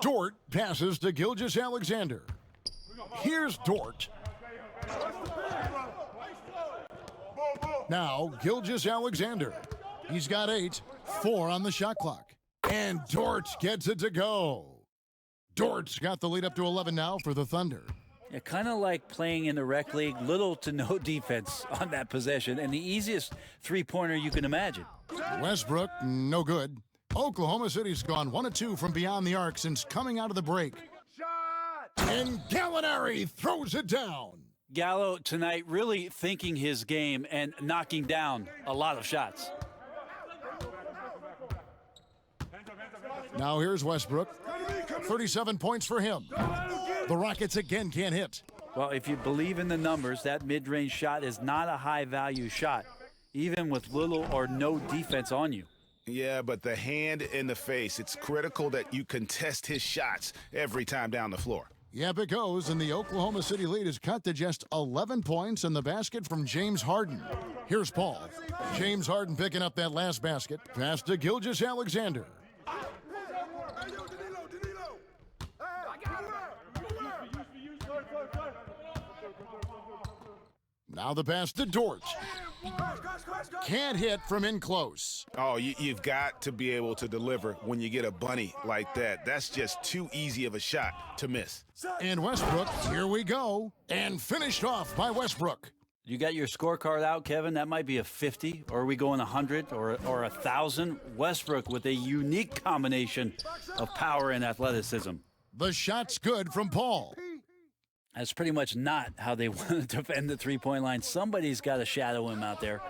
Dort passes to Gilgeous-Alexander. Here's Dort. Now, Gilgeous-Alexander. He's got 8, 4 on the shot clock. And Dort gets it to go. Dort's got the lead up to 11 now for the Thunder. Yeah, kind of like playing in the rec league, little to no defense on that possession, and the easiest three-pointer you can imagine. Westbrook, no good. Oklahoma City's gone 1 of 2 from beyond the arc since coming out of the break. And Gallinari throws it down. Gallo tonight really thinking his game and knocking down a lot of shots. Now here's Westbrook. 37 points for him. The Rockets again can't hit. Well, if you believe in the numbers, that mid-range shot is not a high-value shot, even with little or no defense on you. Yeah, but the hand in the face, it's critical that you contest his shots every time down the floor. Yep, it goes, and the Oklahoma City lead is cut to just 11 points in the basket from James Harden. Here's Paul. James Harden picking up that last basket. Pass to Gilgeous-Alexander. Now the pass to Dort. Can't hit from in close. Oh, you've got to be able to deliver when you get a bunny like that. That's just too easy of a shot to miss. And Westbrook, here we go. And finished off by Westbrook. You got your scorecard out, Kevin? That might be a 50, or are we going 100 or 1,000? Westbrook with a unique combination of power and athleticism. The shot's good from Paul. That's pretty much not how they want to defend the three-point line. Somebody's got to shadow him out there.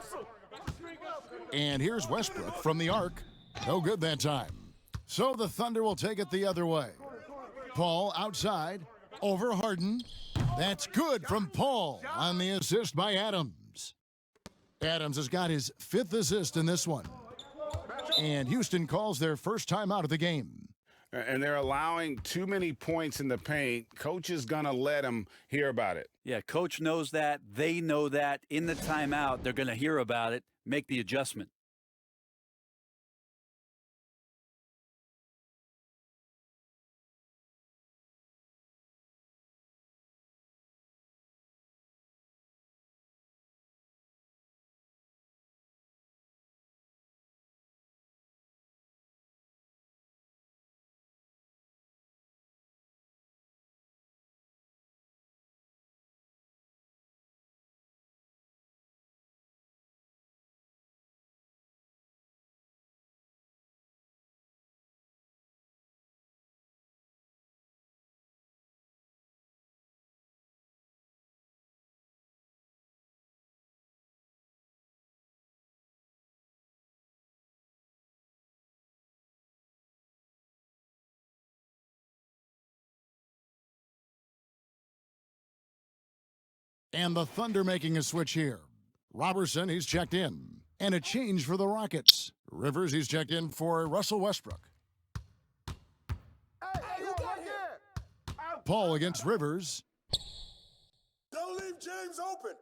And here's Westbrook from the arc. No good that time. So the Thunder will take it the other way. Paul outside, over Harden. That's good from Paul on the assist by Adams. Adams has got his 5th assist in this one. And Houston calls their first timeout of the game. And they're allowing too many points in the paint. Coach is going to let them hear about it. Yeah, coach knows that. They know that. In the timeout, they're going to hear about it, make the adjustment. And the Thunder making a switch here. Robertson, he's checked in. And a change for the Rockets. Rivers, he's checked in for Russell Westbrook. Paul against Rivers. Don't leave James open.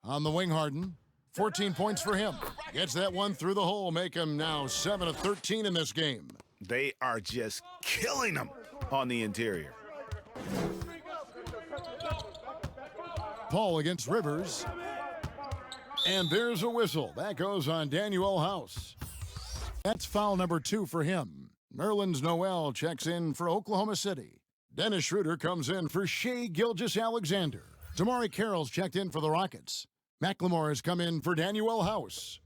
On the wing, Harden. 14 points for him. Gets that one through the hole, make him now 7 of 13 in this game. They are just killing them on the interior. Paul against Rivers. And there's a whistle. That goes on Daniel House. That's foul number 2 for him. Nerlens Noel checks in for Oklahoma City. Dennis Schroeder comes in for Shai Gilgeous-Alexander. Tamari Carroll's checked in for the Rockets. McLemore has come in for Daniel House.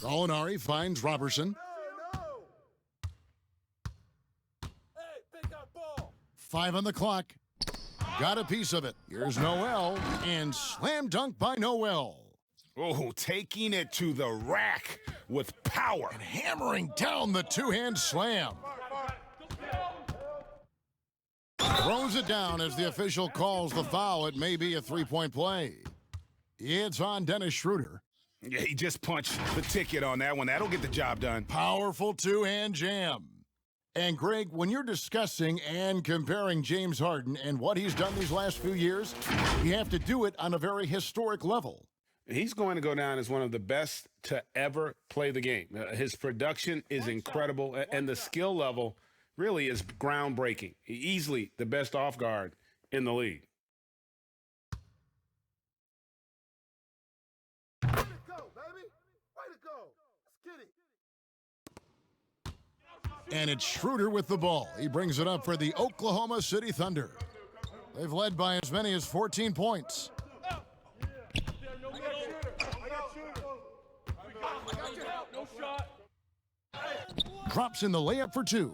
Molinari finds Robertson. Five on the clock. Got a piece of it. Here's Noel, and slam dunk by Noel. Oh, taking it to the rack with power. And hammering down the two-hand slam. Throws it down as the official calls the foul. It may be a three-point play. It's on Dennis Schroeder. Yeah, he just punched the ticket on that one. That'll get the job done. Powerful two-hand jam. And, Greg, when you're discussing and comparing James Harden and what he's done these last few years, you have to do it on a very historic level. He's going to go down as one of the best to ever play the game. His production is incredible, and the skill level really is groundbreaking. Easily the best off guard in the league. Way to go, baby. Way to go. Let's get it. And it's Schroeder with the ball. He brings it up for the Oklahoma City Thunder. They've led by as many as 14 points. Drops in the layup for two.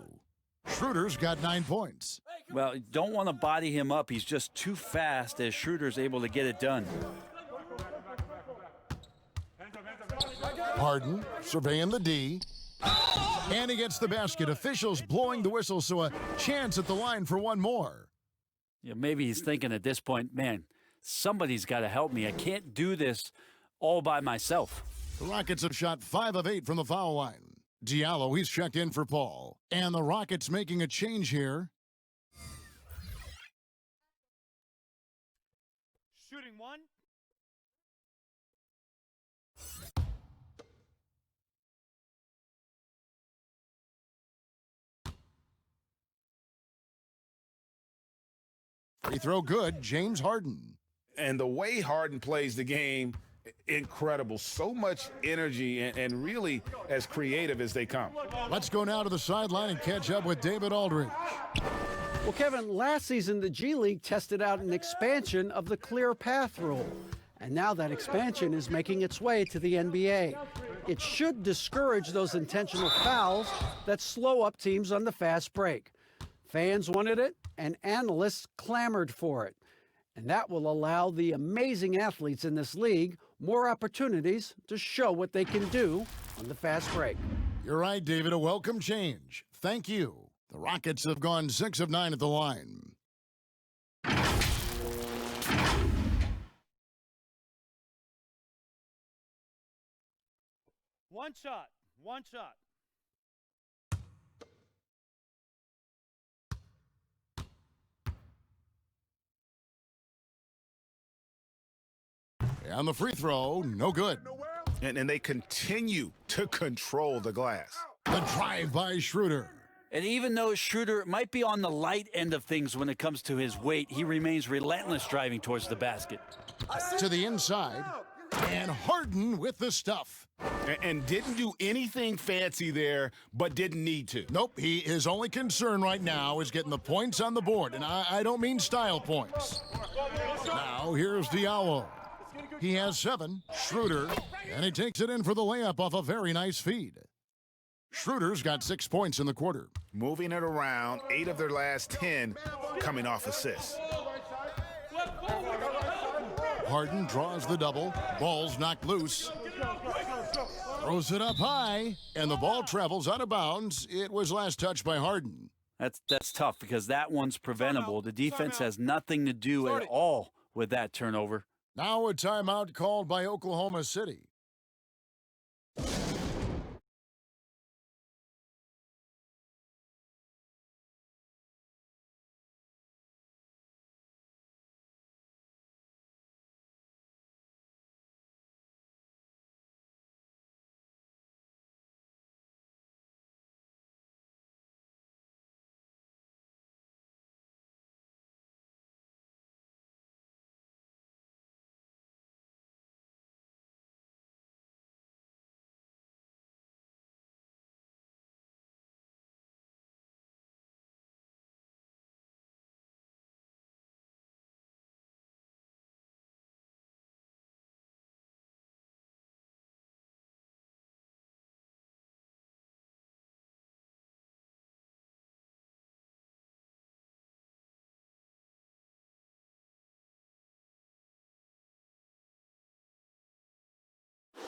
Schroeder's got 9 points. Well, you don't want to body him up. He's just too fast as Schroeder's able to get it done. Harden surveying the D. And he gets the basket. Officials blowing the whistle, so a chance at the line for one more. Yeah, maybe he's thinking at this point, man, somebody's got to help me. I can't do this all by myself. The Rockets have shot 5 of 8 from the foul line. Diallo, he's checked in for Paul. And the Rockets making a change here. Shooting one. Free throw good, James Harden. And the way Harden plays the game, incredible. So much energy and really as creative as they come. Let's go now to the sideline and catch up with David Aldridge. Well, Kevin, last season the G League tested out an expansion of the clear path rule. And now that expansion is making its way to the NBA. It should discourage those intentional fouls that slow up teams on the fast break. Fans wanted it, and analysts clamored for it. And that will allow the amazing athletes in this league more opportunities to show what they can do on the fast break. You're right, David. A welcome change. Thank you. The Rockets have gone 6 of 9 at the line. One shot. One shot. And the free throw, no good. And they continue to control the glass. The drive by Schroeder. And even though Schroeder might be on the light end of things when it comes to his weight, he remains relentless driving towards the basket. To the inside. And Harden with the stuff. And didn't do anything fancy there, but didn't need to. Nope, his only concern right now is getting the points on the board. And I don't mean style points. Now, here's Diallo. He has 7. Schroeder, and he takes it in for the layup off a very nice feed. Schroeder's got 6 points in the quarter. Moving it around, 8 of their last 10 coming off assists. Harden draws the double. Ball's knocked loose. Throws it up high, and the ball travels out of bounds. It was last touched by Harden. That's tough because that one's preventable. The defense has nothing to do at all with that turnover. Now a timeout called by Oklahoma City.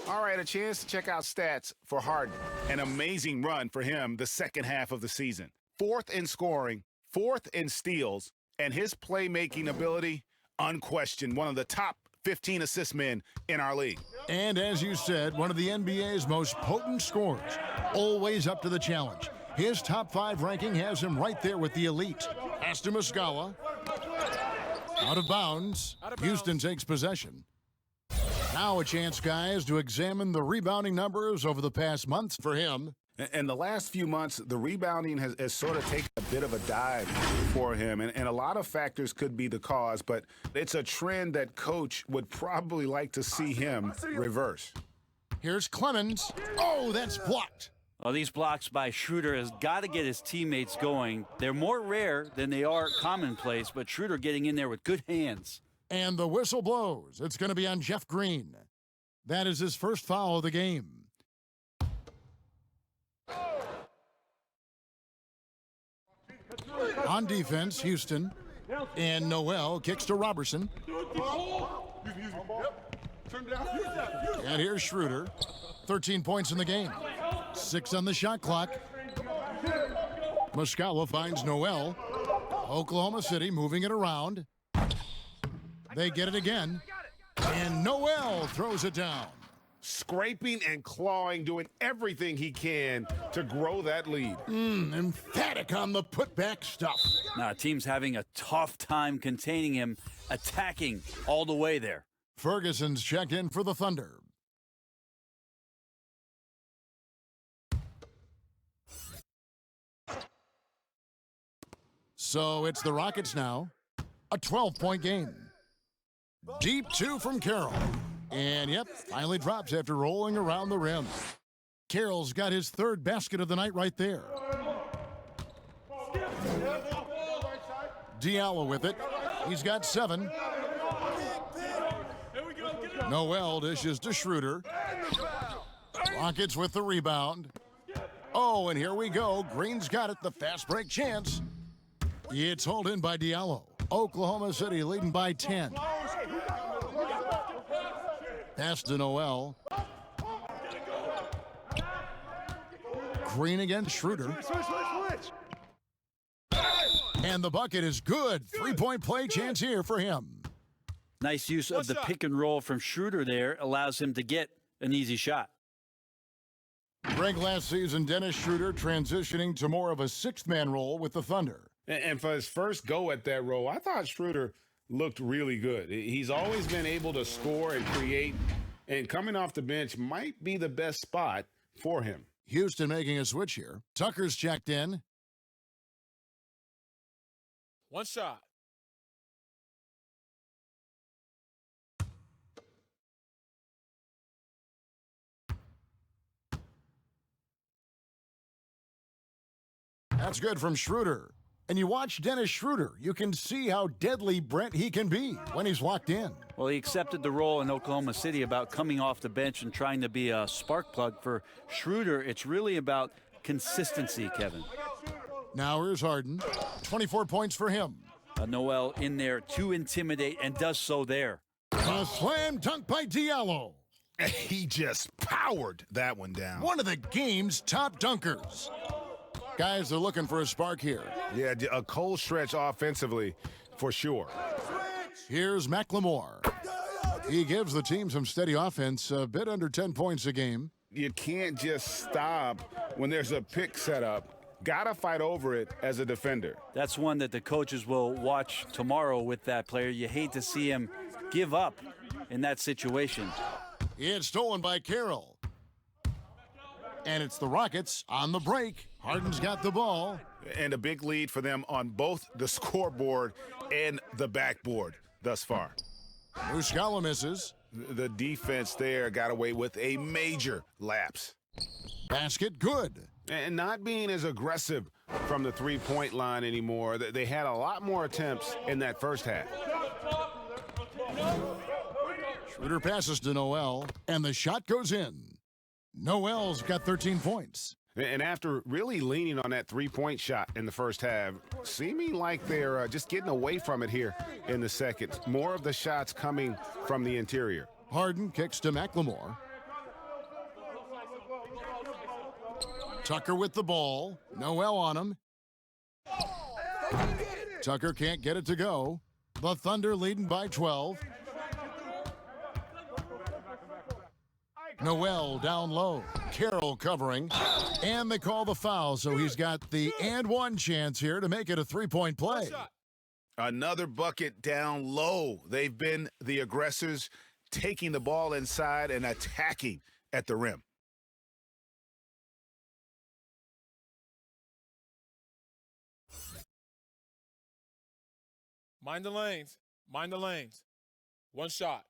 All right, a chance to check out stats for Harden. An amazing run for him the second half of the season. 4th in scoring, 4th in steals, and his playmaking ability, unquestioned, one of the top 15 assist men in our league. And as you said, one of the NBA's most potent scorers, always up to the challenge. His top 5 ranking has him right there with the elite. Pass to Muscala. Out of bounds. Houston takes possession. Now a chance, guys, to examine the rebounding numbers over the past months for him. In the last few months, the rebounding has sort of taken a bit of a dive for him, and a lot of factors could be the cause, but it's a trend that Coach would probably like to see him reverse. Here's Clemens. Oh, that's blocked. Well, these blocks by Schroeder has got to get his teammates going. They're more rare than they are commonplace, but Schroeder getting in there with good hands. And the whistle blows. It's going to be on Jeff Green. That is his first foul of the game. On defense, Houston. And Noel kicks to Robertson. And here's Schroeder. 13 points in the game. 6 on the shot clock. Muscala finds Noel. Oklahoma City moving it around. They get it again. And Noel throws it down. Scraping and clawing, doing everything he can to grow that lead. Emphatic on the putback stuff. Now, team's having a tough time containing him, attacking all the way there. Ferguson's checked in for the Thunder. So it's the Rockets now. A 12-point game. Deep 2 from Carroll. And, yep, finally drops after rolling around the rim. Carroll's got his 3rd basket of the night right there. Diallo with it. He's got 7. Noel dishes to Schroeder. Rockets with the rebound. Oh, and here we go. Green's got it, the fast break chance. It's hauled in by Diallo. Oklahoma City leading by 10. Pass to Noel. Green against Schroeder. And the bucket is good. 3-point play chance here for him. Nice use of the pick and roll from Schroeder there. Allows him to get an easy shot. Greg, last season, Dennis Schroeder transitioning to more of a 6th-man role with the Thunder. And for his first go at that role, I thought Schroeder looked really good. He's always been able to score and create, and coming off the bench might be the best spot for him. Houston making a switch here. Tucker's checked in. 1 shot. That's good from Schroeder. And you watch Dennis Schroeder, you can see how deadly Brent he can be when he's locked in. Well, he accepted the role in Oklahoma City about coming off the bench and trying to be a spark plug. For Schroeder, it's really about consistency, Kevin. Now here's Harden. 24 points for him. Noel in there to intimidate and does so there. A slam dunk by Diallo. He just powered that one down. One of the game's top dunkers. Guys, they're looking for a spark here. Yeah, a cold stretch offensively, for sure. Here's McLemore. He gives the team some steady offense, a bit under 10 points a game. You can't just stop when there's a pick set up. Gotta fight over it as a defender. That's one that the coaches will watch tomorrow with that player. You hate to see him give up in that situation. It's stolen by Carroll. And it's the Rockets on the break. Harden's got the ball. And a big lead for them on both the scoreboard and the backboard thus far. Muscala misses. The defense there got away with a major lapse. Basket good. And not being as aggressive from the three-point line anymore. They had a lot more attempts in that first half. Schroeder passes to Noel, and the shot goes in. Noel's got 13 points. And after really leaning on that three-point shot in the first half, seeming like they're just getting away from it here in the second. More of the shots coming from the interior. Harden kicks to McLemore. Tucker with the ball. Noel on him. Tucker can't get it to go. The Thunder leading by 12. Noel down low. Carroll covering. And they call the foul, so he's got the and one chance here to make it a three-point play. Another bucket down low. They've been the aggressors, taking the ball inside and attacking at the rim. Mind the lanes. Mind the lanes. One shot.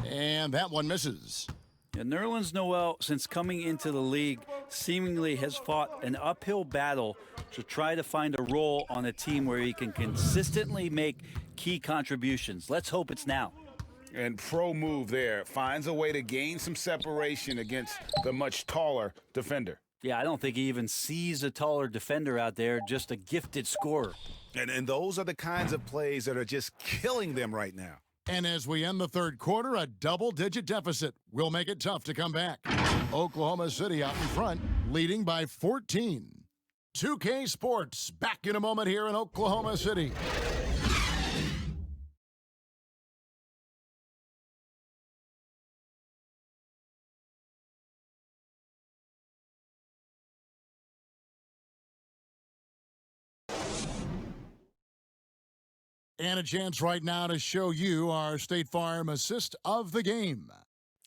And that one misses. And Nerlens Noel, since coming into the league, seemingly has fought an uphill battle to try to find a role on a team where he can consistently make key contributions. Let's hope it's now. And pro move there. Finds a way to gain some separation against the much taller defender. Yeah, I don't think he even sees a taller defender out there, just a gifted scorer. And those are the kinds of plays that are just killing them right now. And as we end the third quarter, a double-digit deficit will make it tough to come back. Oklahoma City out in front, leading by 14. 2K Sports back in a moment here in Oklahoma City. And a chance right now to show you our State Farm assist of the game.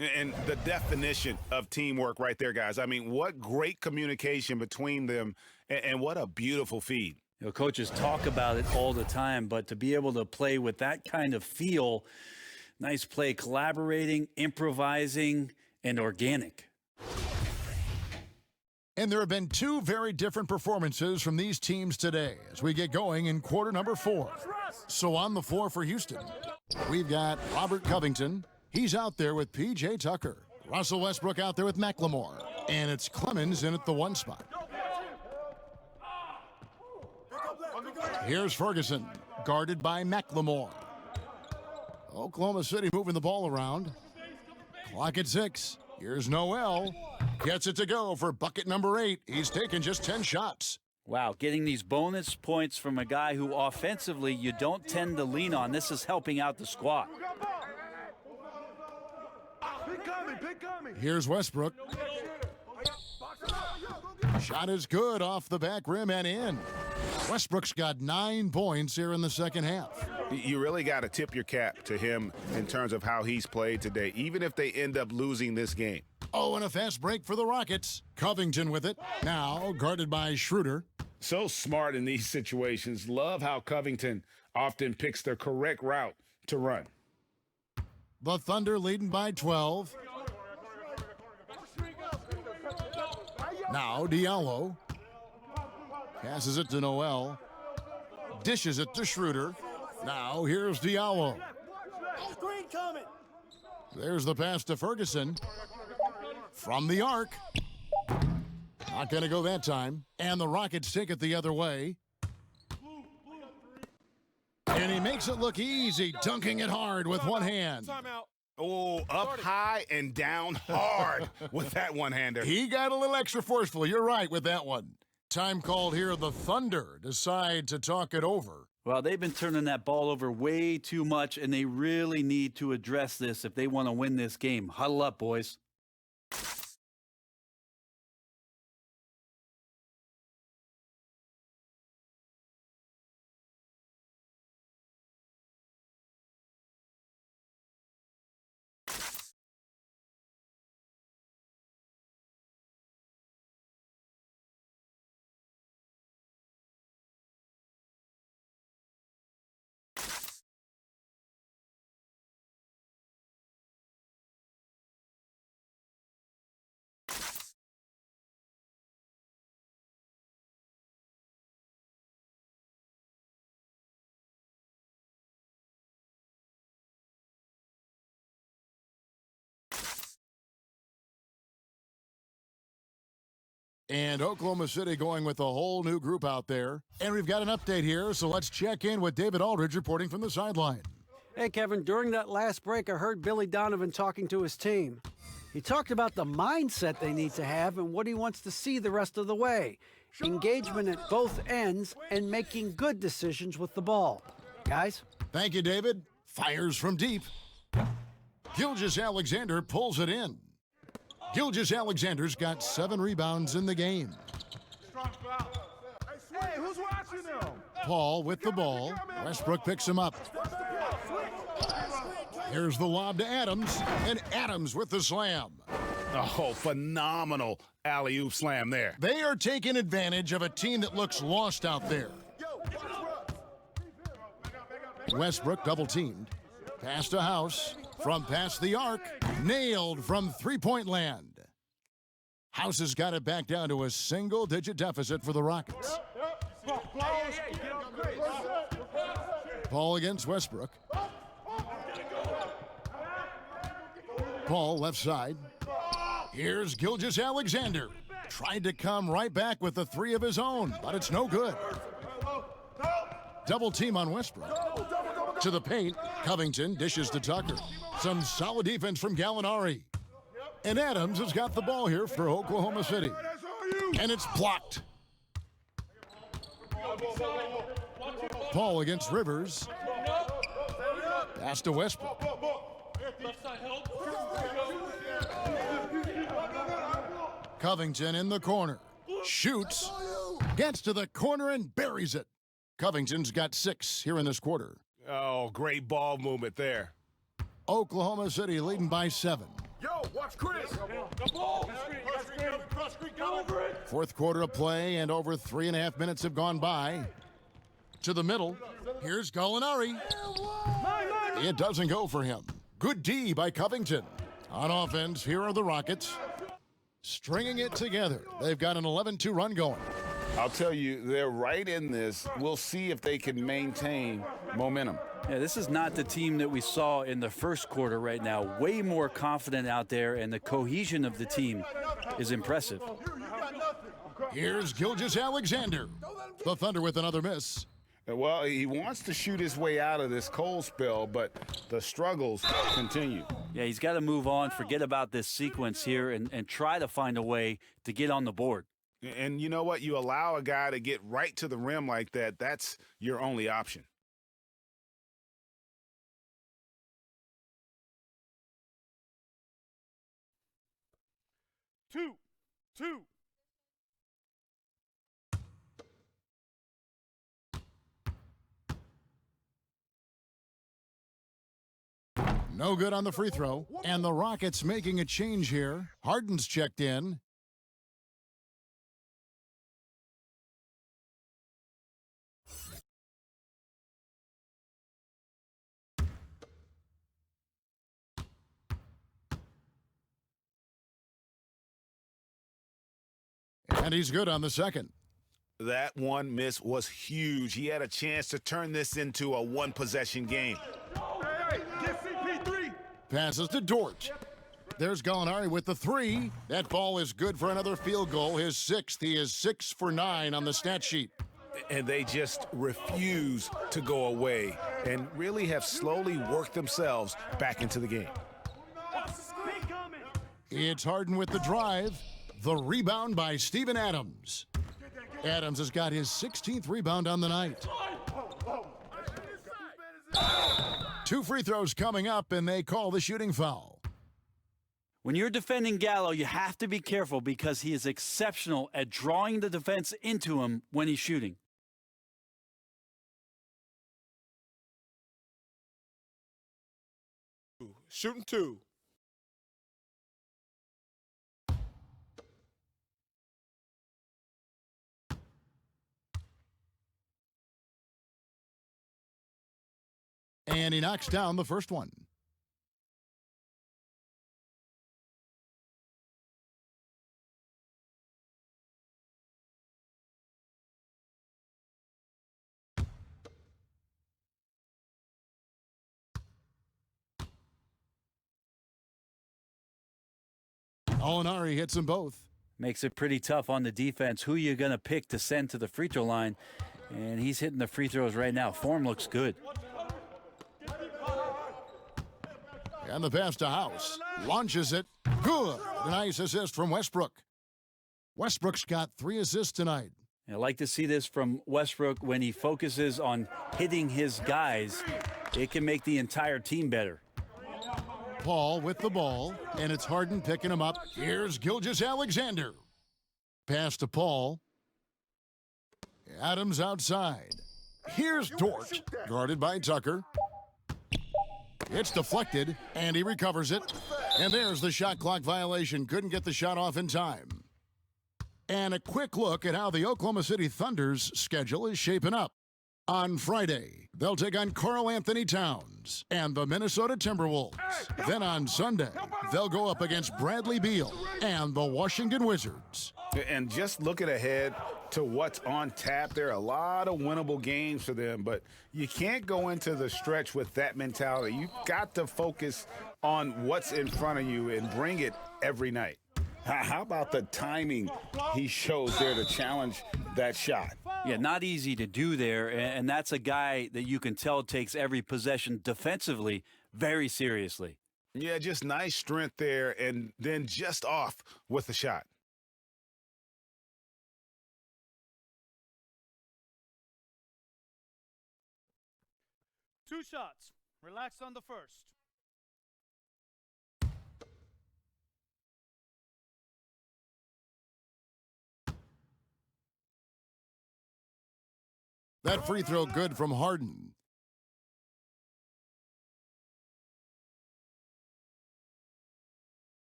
And the definition of teamwork right there, guys. I mean, what great communication between them, and what a beautiful feed. You know, coaches talk about it all the time, but to be able to play with that kind of feel, nice play, collaborating, improvising, and organic. And there have been two very different performances from these teams today as we get going in quarter number 4. So on the floor for Houston, we've got Robert Covington. He's out there with P.J. Tucker. Russell Westbrook out there with McLemore. And it's Clemens in at the 1 spot. Here's Ferguson, guarded by McLemore. Oklahoma City moving the ball around. Clock at 6. Here's Noel. Gets it to go for bucket number 8. He's taken just 10 shots. Wow, getting these bonus points from a guy who offensively you don't tend to lean on. This is helping out the squad. Here's Westbrook. Shot is good off the back rim and in. Westbrook's got 9 points here in the second half. You really got to tip your cap to him in terms of how he's played today, even if they end up losing this game. Oh, and a fast break for the Rockets. Covington with it. Now guarded by Schroeder. So smart in these situations. Love how Covington often picks the correct route to run. The Thunder leading by 12. Now Diallo. Passes it to Noel. Dishes it to Schroeder. Now here's Diallo. There's the pass to Ferguson. From the arc. Not going to go that time. And the Rockets take it the other way. And he makes it look easy, dunking it hard with one hand. Oh, up high and down hard with that one-hander. He got a little extra forceful. You're right with that one. Time called here. The Thunder decide to talk it over. Well, they've been turning that ball over way too much, and they really need to address this if they want to win this game. Huddle up, boys. And Oklahoma City going with a whole new group out there. And we've got an update here, so let's check in with David Aldridge reporting from the sideline. Hey, Kevin, during that last break, I heard Billy Donovan talking to his team. He talked about the mindset they need to have and what he wants to see the rest of the way. Engagement at both ends and making good decisions with the ball. Guys? Thank you, David. Fires from deep. Gilgeous-Alexander pulls it in. Gilgeous-Alexander's got 7 rebounds in the game. Hey, who's watching them? Paul with the ball. Westbrook picks him up. Here's the lob to Adams, and Adams with the slam. Oh, phenomenal alley-oop slam there. They are taking advantage of a team that looks lost out there. Westbrook double-teamed. Pass to House. From past the arc. Nailed from three-point land. House has got it back down to a single-digit deficit for the Rockets. Paul against Westbrook. Paul left side. Here's Gilgeous-Alexander. Tried to come right back with the 3 of his own, but it's no good. Double team on Westbrook. To the paint, Covington dishes to Tucker. Some solid defense from Gallinari. And Adams has got the ball here for Oklahoma City. And it's blocked. Paul against Rivers. Pass to Westbrook. Covington in the corner. Shoots. Gets to the corner and buries it. Covington's got 6 here in this quarter. Oh, great ball movement there. Oklahoma City leading by 7. Yo, watch Chris. Fourth quarter of play, and over 3.5 minutes have gone by. To the middle. Here's Gallinari. It doesn't go for him. Good D by Covington. On offense, here are the Rockets. Stringing it together. They've got an 11-2 run going. I'll tell you, they're right in this. We'll see if they can maintain momentum. Yeah, this is not the team that we saw in the first quarter right now. Way more confident out there, and the cohesion of the team is impressive. Here's Gilgeous-Alexander. The Thunder with another miss. Well, he wants to shoot his way out of this cold spell, but the struggles continue. Yeah, he's got to move on, forget about this sequence here, and try to find a way to get on the board. And you know what? You allow a guy to get right to the rim like that, that's your only option. Two. No good on the free throw. And the Rockets making a change here. Harden's checked in. And he's good on the second. That one miss was huge. He had a chance to turn this into a one-possession game. Hey, get CP3. Passes to Dort. There's Gallinari with the 3. That ball is good for another field goal. His 6th. He is 6 for 9 on the stat sheet. And they just refuse to go away and really have slowly worked themselves back into the game. It's Harden with the drive. The rebound by Steven Adams. Adams has got his 16th rebound on the night. 2 free throws coming up, and they call the shooting foul. When you're defending Gallo, you have to be careful because he is exceptional at drawing the defense into him when he's shooting. Shooting 2. And he knocks down the first one. Gallinari hits them both. Makes it pretty tough on the defense. Who you going to pick to send to the free throw line? And he's hitting the free throws right now. Form looks good. And the pass to House. Launches it. Good. A nice assist from Westbrook. Westbrook's got 3 assists tonight. I like to see this from Westbrook. When he focuses on hitting his guys, it can make the entire team better. Paul with the ball, and it's Harden picking him up. Here's Gilgeous-Alexander. Pass to Paul. Adams outside. Here's Dort, guarded by Tucker. It's deflected, and he recovers it. And there's the shot clock violation. Couldn't get the shot off in time. And a quick look at how the Oklahoma City Thunder's schedule is shaping up. On Friday, they'll take on Karl Anthony Towns and the Minnesota Timberwolves. Then on Sunday, they'll go up against Bradley Beal and the Washington Wizards. And just looking ahead to what's on tap, there are a lot of winnable games for them, but you can't go into the stretch with that mentality. You've got to focus on what's in front of you and bring it every night. How about the timing he shows there to challenge that shot? Yeah, not easy to do there, and that's a guy that you can tell takes every possession defensively very seriously. Yeah, just nice strength there, and then just off with the shot. Two shots. Relax on the first. That free throw good from Harden.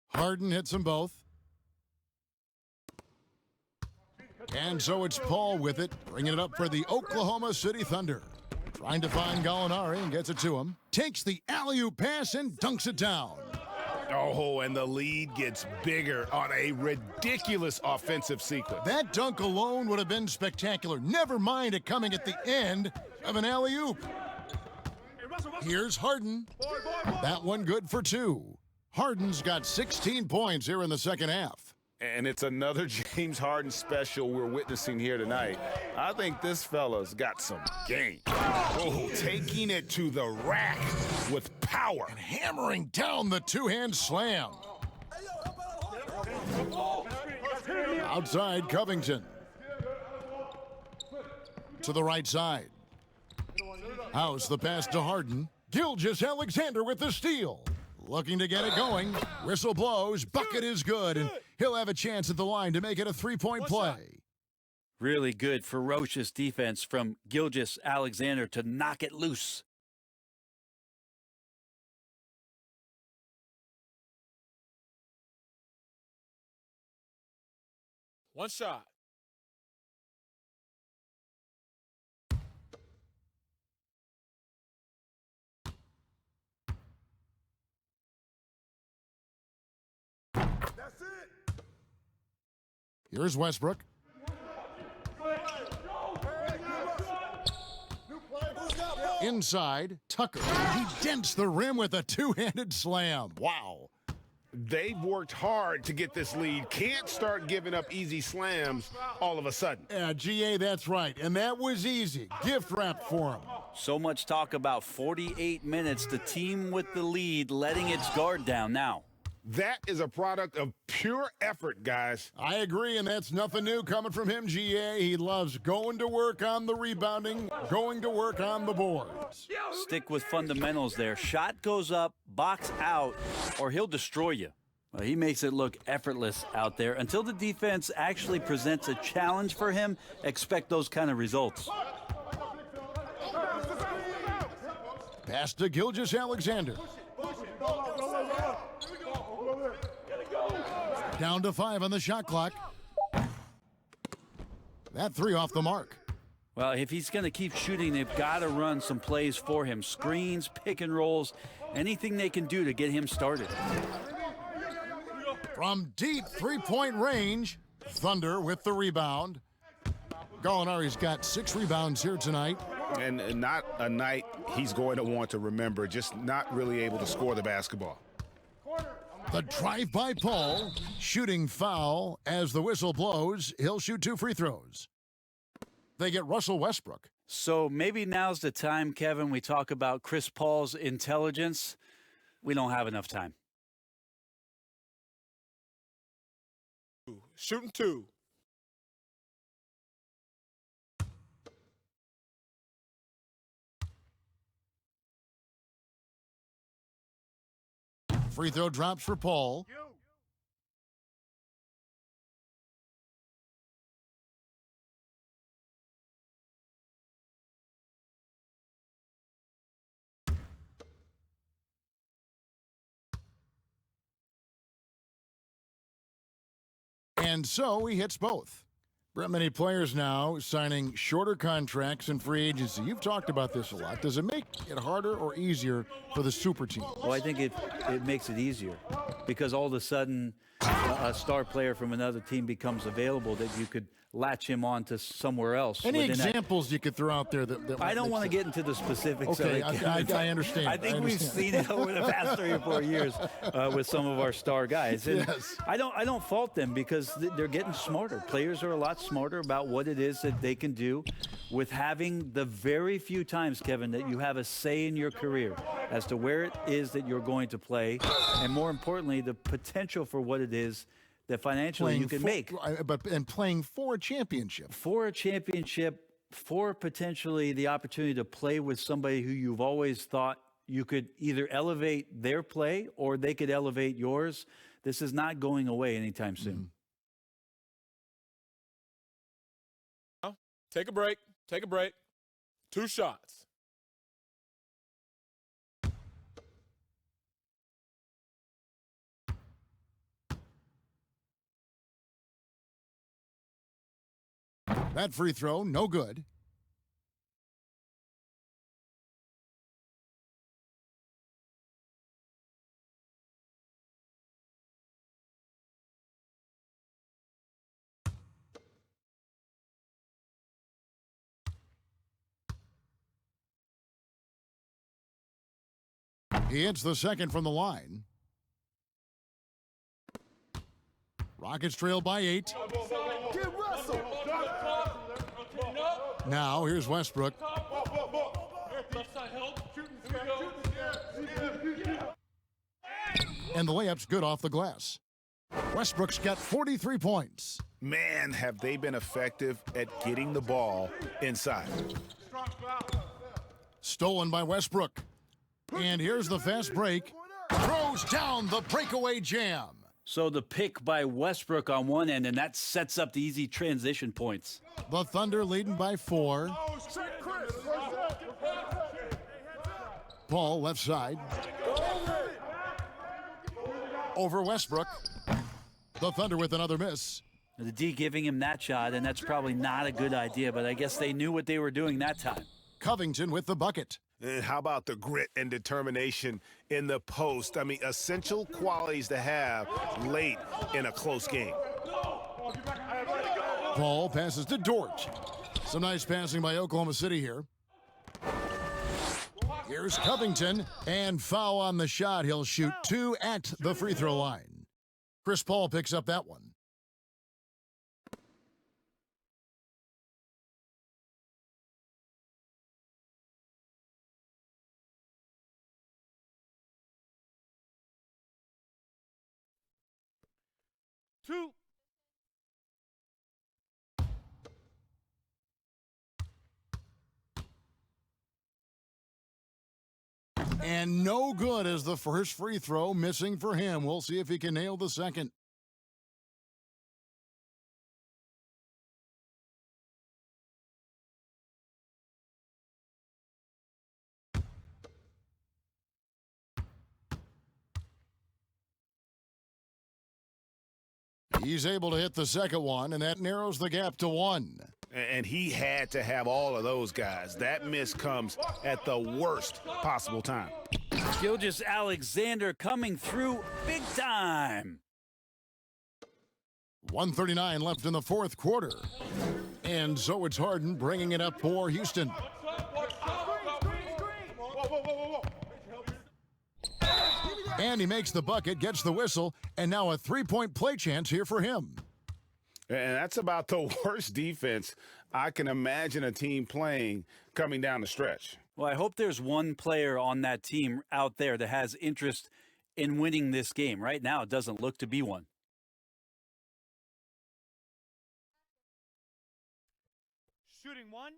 Harden hits them both. And so it's Paul with it, bringing it up for the Oklahoma City Thunder. Trying to find Gallinari and gets it to him. Takes the alley-oop pass and dunks it down. Oh, and the lead gets bigger on a ridiculous offensive sequence. That dunk alone would have been spectacular. Never mind it coming at the end of an alley-oop. Here's Harden. That one good for 2. Harden's got 16 points here in the second half. And it's another James Harden special we're witnessing here tonight. I think this fella's got some game. Oh, taking it to the rack with power. And hammering down the two-hand slam. Outside, Covington. To the right side. House the pass to Harden. Gilgeous-Alexander with the steal. Looking to get it going. Whistle blows. Bucket is good. And he'll have a chance at the line to make it a three-point play. Really good, ferocious defense from Gilgeous-Alexander to knock it loose. One shot. That's it. Here's Westbrook. Inside, Tucker. He dents the rim with a two-handed slam. Wow. They've worked hard to get this lead. Can't start giving up easy slams all of a sudden. Yeah, GA, that's right. And that was easy. Gift wrap for him. So much talk about 48 minutes. The team with the lead letting its guard down now. That is a product of pure effort, guys. I agree, and that's nothing new coming from him, GA. He loves going to work on the rebounding, going to work on the boards. Stick with fundamentals there. Shot goes up, box out, or he'll destroy you. Well, he makes it look effortless out there. Until the defense actually presents a challenge for him, expect those kind of results. Pass to Gilgeous-Alexander. Down to 5 on the shot clock. That 3 off the mark. Well, if he's going to keep shooting, they've got to run some plays for him. Screens, pick and rolls, anything they can do to get him started. From deep three-point range, Thunder with the rebound. Gallinari's got 6 rebounds here tonight. And not a night he's going to want to remember, just not really able to score the basketball. The drive by Paul, shooting foul. As the whistle blows, he'll shoot 2 free throws. They get Russell Westbrook. So maybe now's the time, Kevin, we talk about Chris Paul's intelligence. We don't have enough time. Shooting 2. Free throw drops for Paul. And so he hits both. Brett, many players now signing shorter contracts in free agency. You've talked about this a lot. Does it make it harder or easier for the super teams? Well, I think it makes it easier because all of a sudden a star player from another team becomes available that you could latch him on to somewhere else. Any examples you could throw out there that I don't want to get into the specifics. Okay, of it. I understand. I think we've seen it over the past 3 or 4 years with some of our star guys. And yes. I don't fault them because they're getting smarter. Players are a lot smarter about what it is that they can do with having the very few times, Kevin, that you have a say in your career as to where it is that you're going to play, and more importantly, the potential for what it is that financially you can make. And playing for a championship. For a championship, for potentially the opportunity to play with somebody who you've always thought you could either elevate their play or they could elevate yours. This is not going away anytime soon. Take a break. Take a break. 2 shots. That free throw, no good. He hits the second from the line. Rockets trail by 8. Now, here's Westbrook. And the layup's good off the glass. Westbrook's got 43 points. Man, have they been effective at getting the ball inside. Stolen by Westbrook. And here's the fast break. Throws down the breakaway jam. So the pick by Westbrook on one end, and that sets up the easy transition points. The Thunder leading by 4. Paul left side. Over Westbrook. The Thunder with another miss. The D giving him that shot, and that's probably not a good idea, but I guess they knew what they were doing that time. Covington with the bucket. And how about the grit and determination in the post? I mean, essential qualities to have late in a close game. Paul passes to Dort. Some nice passing by Oklahoma City here. Here's Covington, and foul on the shot. He'll shoot 2 at the free throw line. Chris Paul picks up that one. Two. And no good as the first free throw missing for him. We'll see if he can nail the second. He's able to hit the second one, and that narrows the gap to 1. And he had to have all of those guys. That miss comes at the worst possible time. Gilgeous-Alexander coming through big time. 1:39 left in the fourth quarter. And so it's Harden bringing it up for Houston. And he makes the bucket, gets the whistle, and now a three-point play chance here for him. And that's about the worst defense I can imagine a team playing coming down the stretch. Well, I hope there's one player on that team out there that has interest in winning this game. Right now, it doesn't look to be one. Shooting one.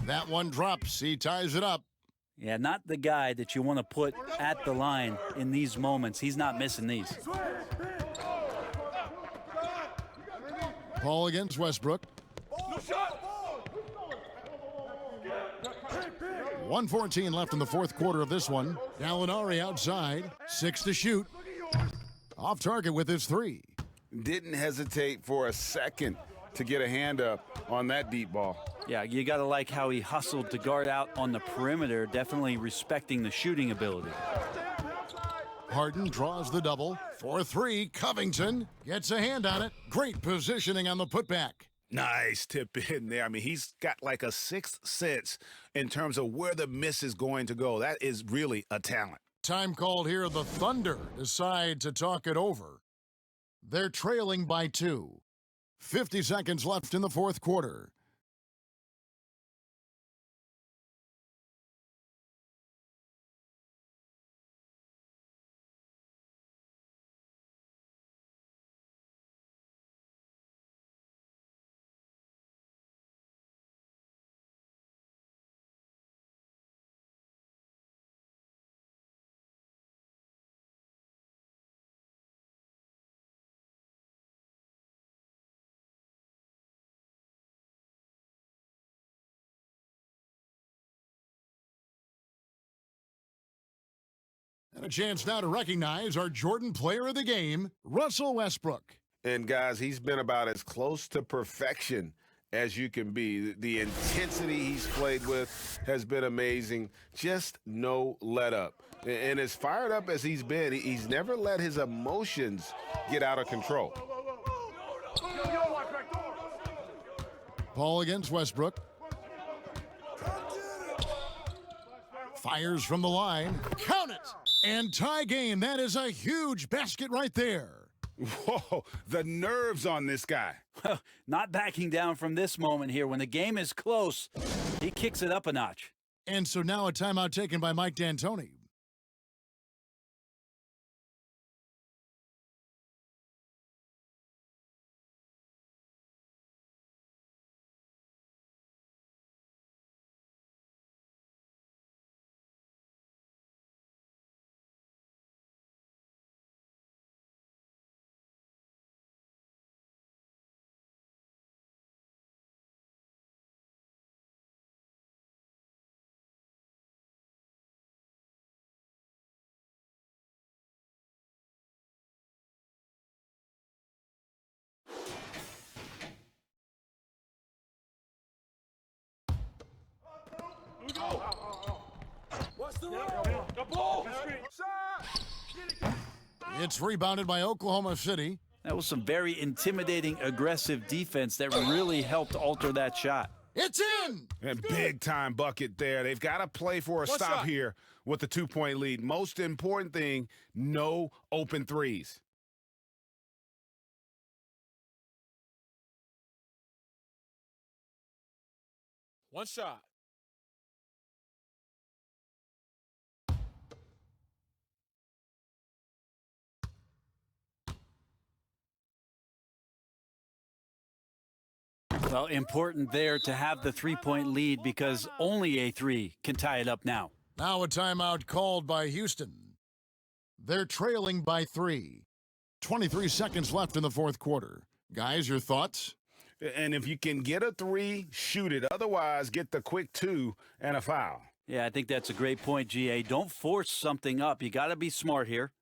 That one drops. He ties it up. Yeah, not the guy that you want to put at the line in these moments. He's not missing these. Paul against Westbrook. 1:14 left in the fourth quarter of this one. Gallinari outside. 6 to shoot. Off target with his 3. Didn't hesitate for a second to get a hand up on that deep ball. Yeah, you got to like how he hustled to guard out on the perimeter, definitely respecting the shooting ability. Harden draws the double. For 3, Covington gets a hand on it. Great positioning on the putback. Nice tip in there. I mean, he's got like a sixth sense in terms of where the miss is going to go. That is really a talent. Time called here. The Thunder decide to talk it over. They're trailing by 2. 50 seconds left in the fourth quarter. And a chance now to recognize our Jordan Player of the Game, Russell Westbrook. And, guys, he's been about as close to perfection as you can be. The intensity he's played with has been amazing. Just no let up. And as fired up as he's been, he's never let his emotions get out of control. Paul against Westbrook. Fires from the line. Count it! And tie game. That is a huge basket right there. Whoa, the nerves on this guy. Not backing down from this moment here. When the game is close, he kicks it up a notch. And so now a timeout taken by Mike D'Antoni. It's rebounded by Oklahoma City. That was some very intimidating, aggressive defense that really helped alter that shot. It's in! And big-time bucket there. They've got to play for a stop here with the 2-point lead. Most important thing, no open threes. One shot. Well, important there to have the three-point lead because only a 3 can tie it up now. Now a timeout called by Houston. They're trailing by 3. 23 seconds left in the fourth quarter. Guys, your thoughts? And if you can get a 3, shoot it. Otherwise, get the quick 2 and a foul. Yeah, I think that's a great point, GA. Don't force something up. You got to be smart here.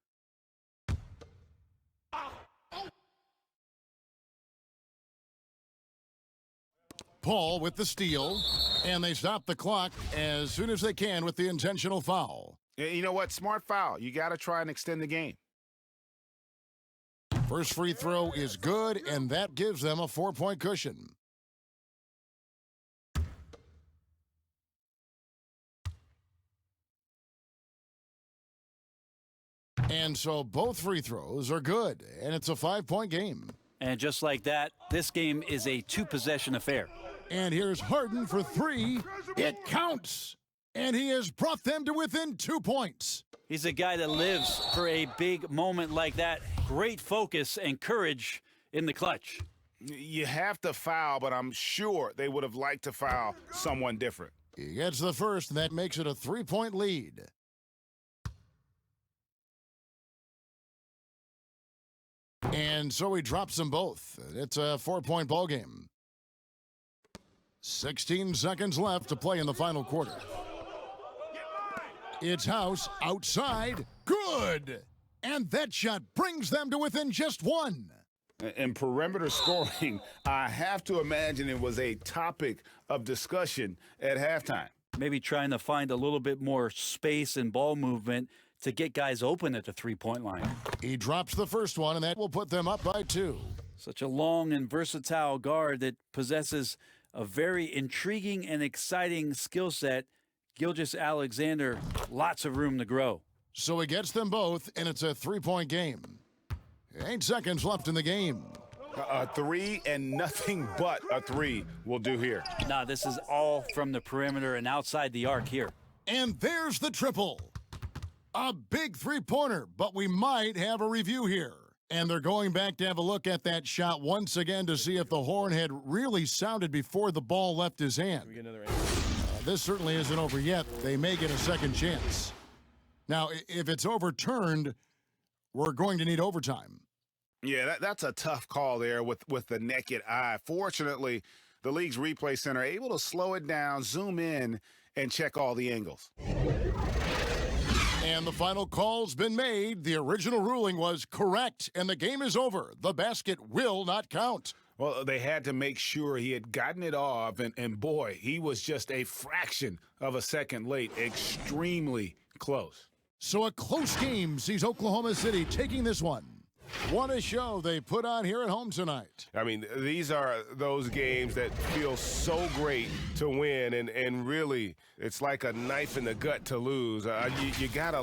Paul with the steal, and they stop the clock as soon as they can with the intentional foul. You know what? Smart foul. You got to try and extend the game. First free throw is good, and that gives them a 4-point cushion. And so both free throws are good, and it's a 5-point game. And just like that, this game is a 2-possession affair. And here's Harden for 3. It counts. And he has brought them to within 2 points. He's a guy that lives for a big moment like that. Great focus and courage in the clutch. You have to foul, but I'm sure they would have liked to foul someone different. He gets the first, and that makes it a 3-point lead. And so he drops them both. It's a 4-point ball game. 16 seconds left to play in the final quarter. It's House outside. Good! And that shot brings them to within just 1. In perimeter scoring, I have to imagine it was a topic of discussion at halftime. Maybe trying to find a little bit more space and ball movement to get guys open at the 3-point line. He drops the first one, and that will put them up by 2. Such a long and versatile guard that possesses a very intriguing and exciting skill set. Gilgeous-Alexander, lots of room to grow. So he gets them both, and it's a 3-point game. 8 seconds left in the game. A 3 and nothing but a 3 will do here. Nah, this is all from the perimeter and outside the arc here. And there's the triple. A big 3-pointer, but we might have a review here. And they're going back to have a look at that shot once again to see if the horn had really sounded before the ball left his hand. This certainly isn't over yet. They may get a second chance. Now, if it's overturned, we're going to need overtime. Yeah, that's a tough call there with the naked eye. Fortunately, the league's replay center able to slow it down, zoom in, and check all the angles. And the final call's been made. The original ruling was correct, and the game is over. The basket will not count. Well, they had to make sure he had gotten it off, and boy, he was just a fraction of a second late. Extremely close. So a close game sees Oklahoma City taking this one. What a show they put on here at home tonight. I mean, these are those games that feel so great to win, and really, it's like a knife in the gut to lose. You got to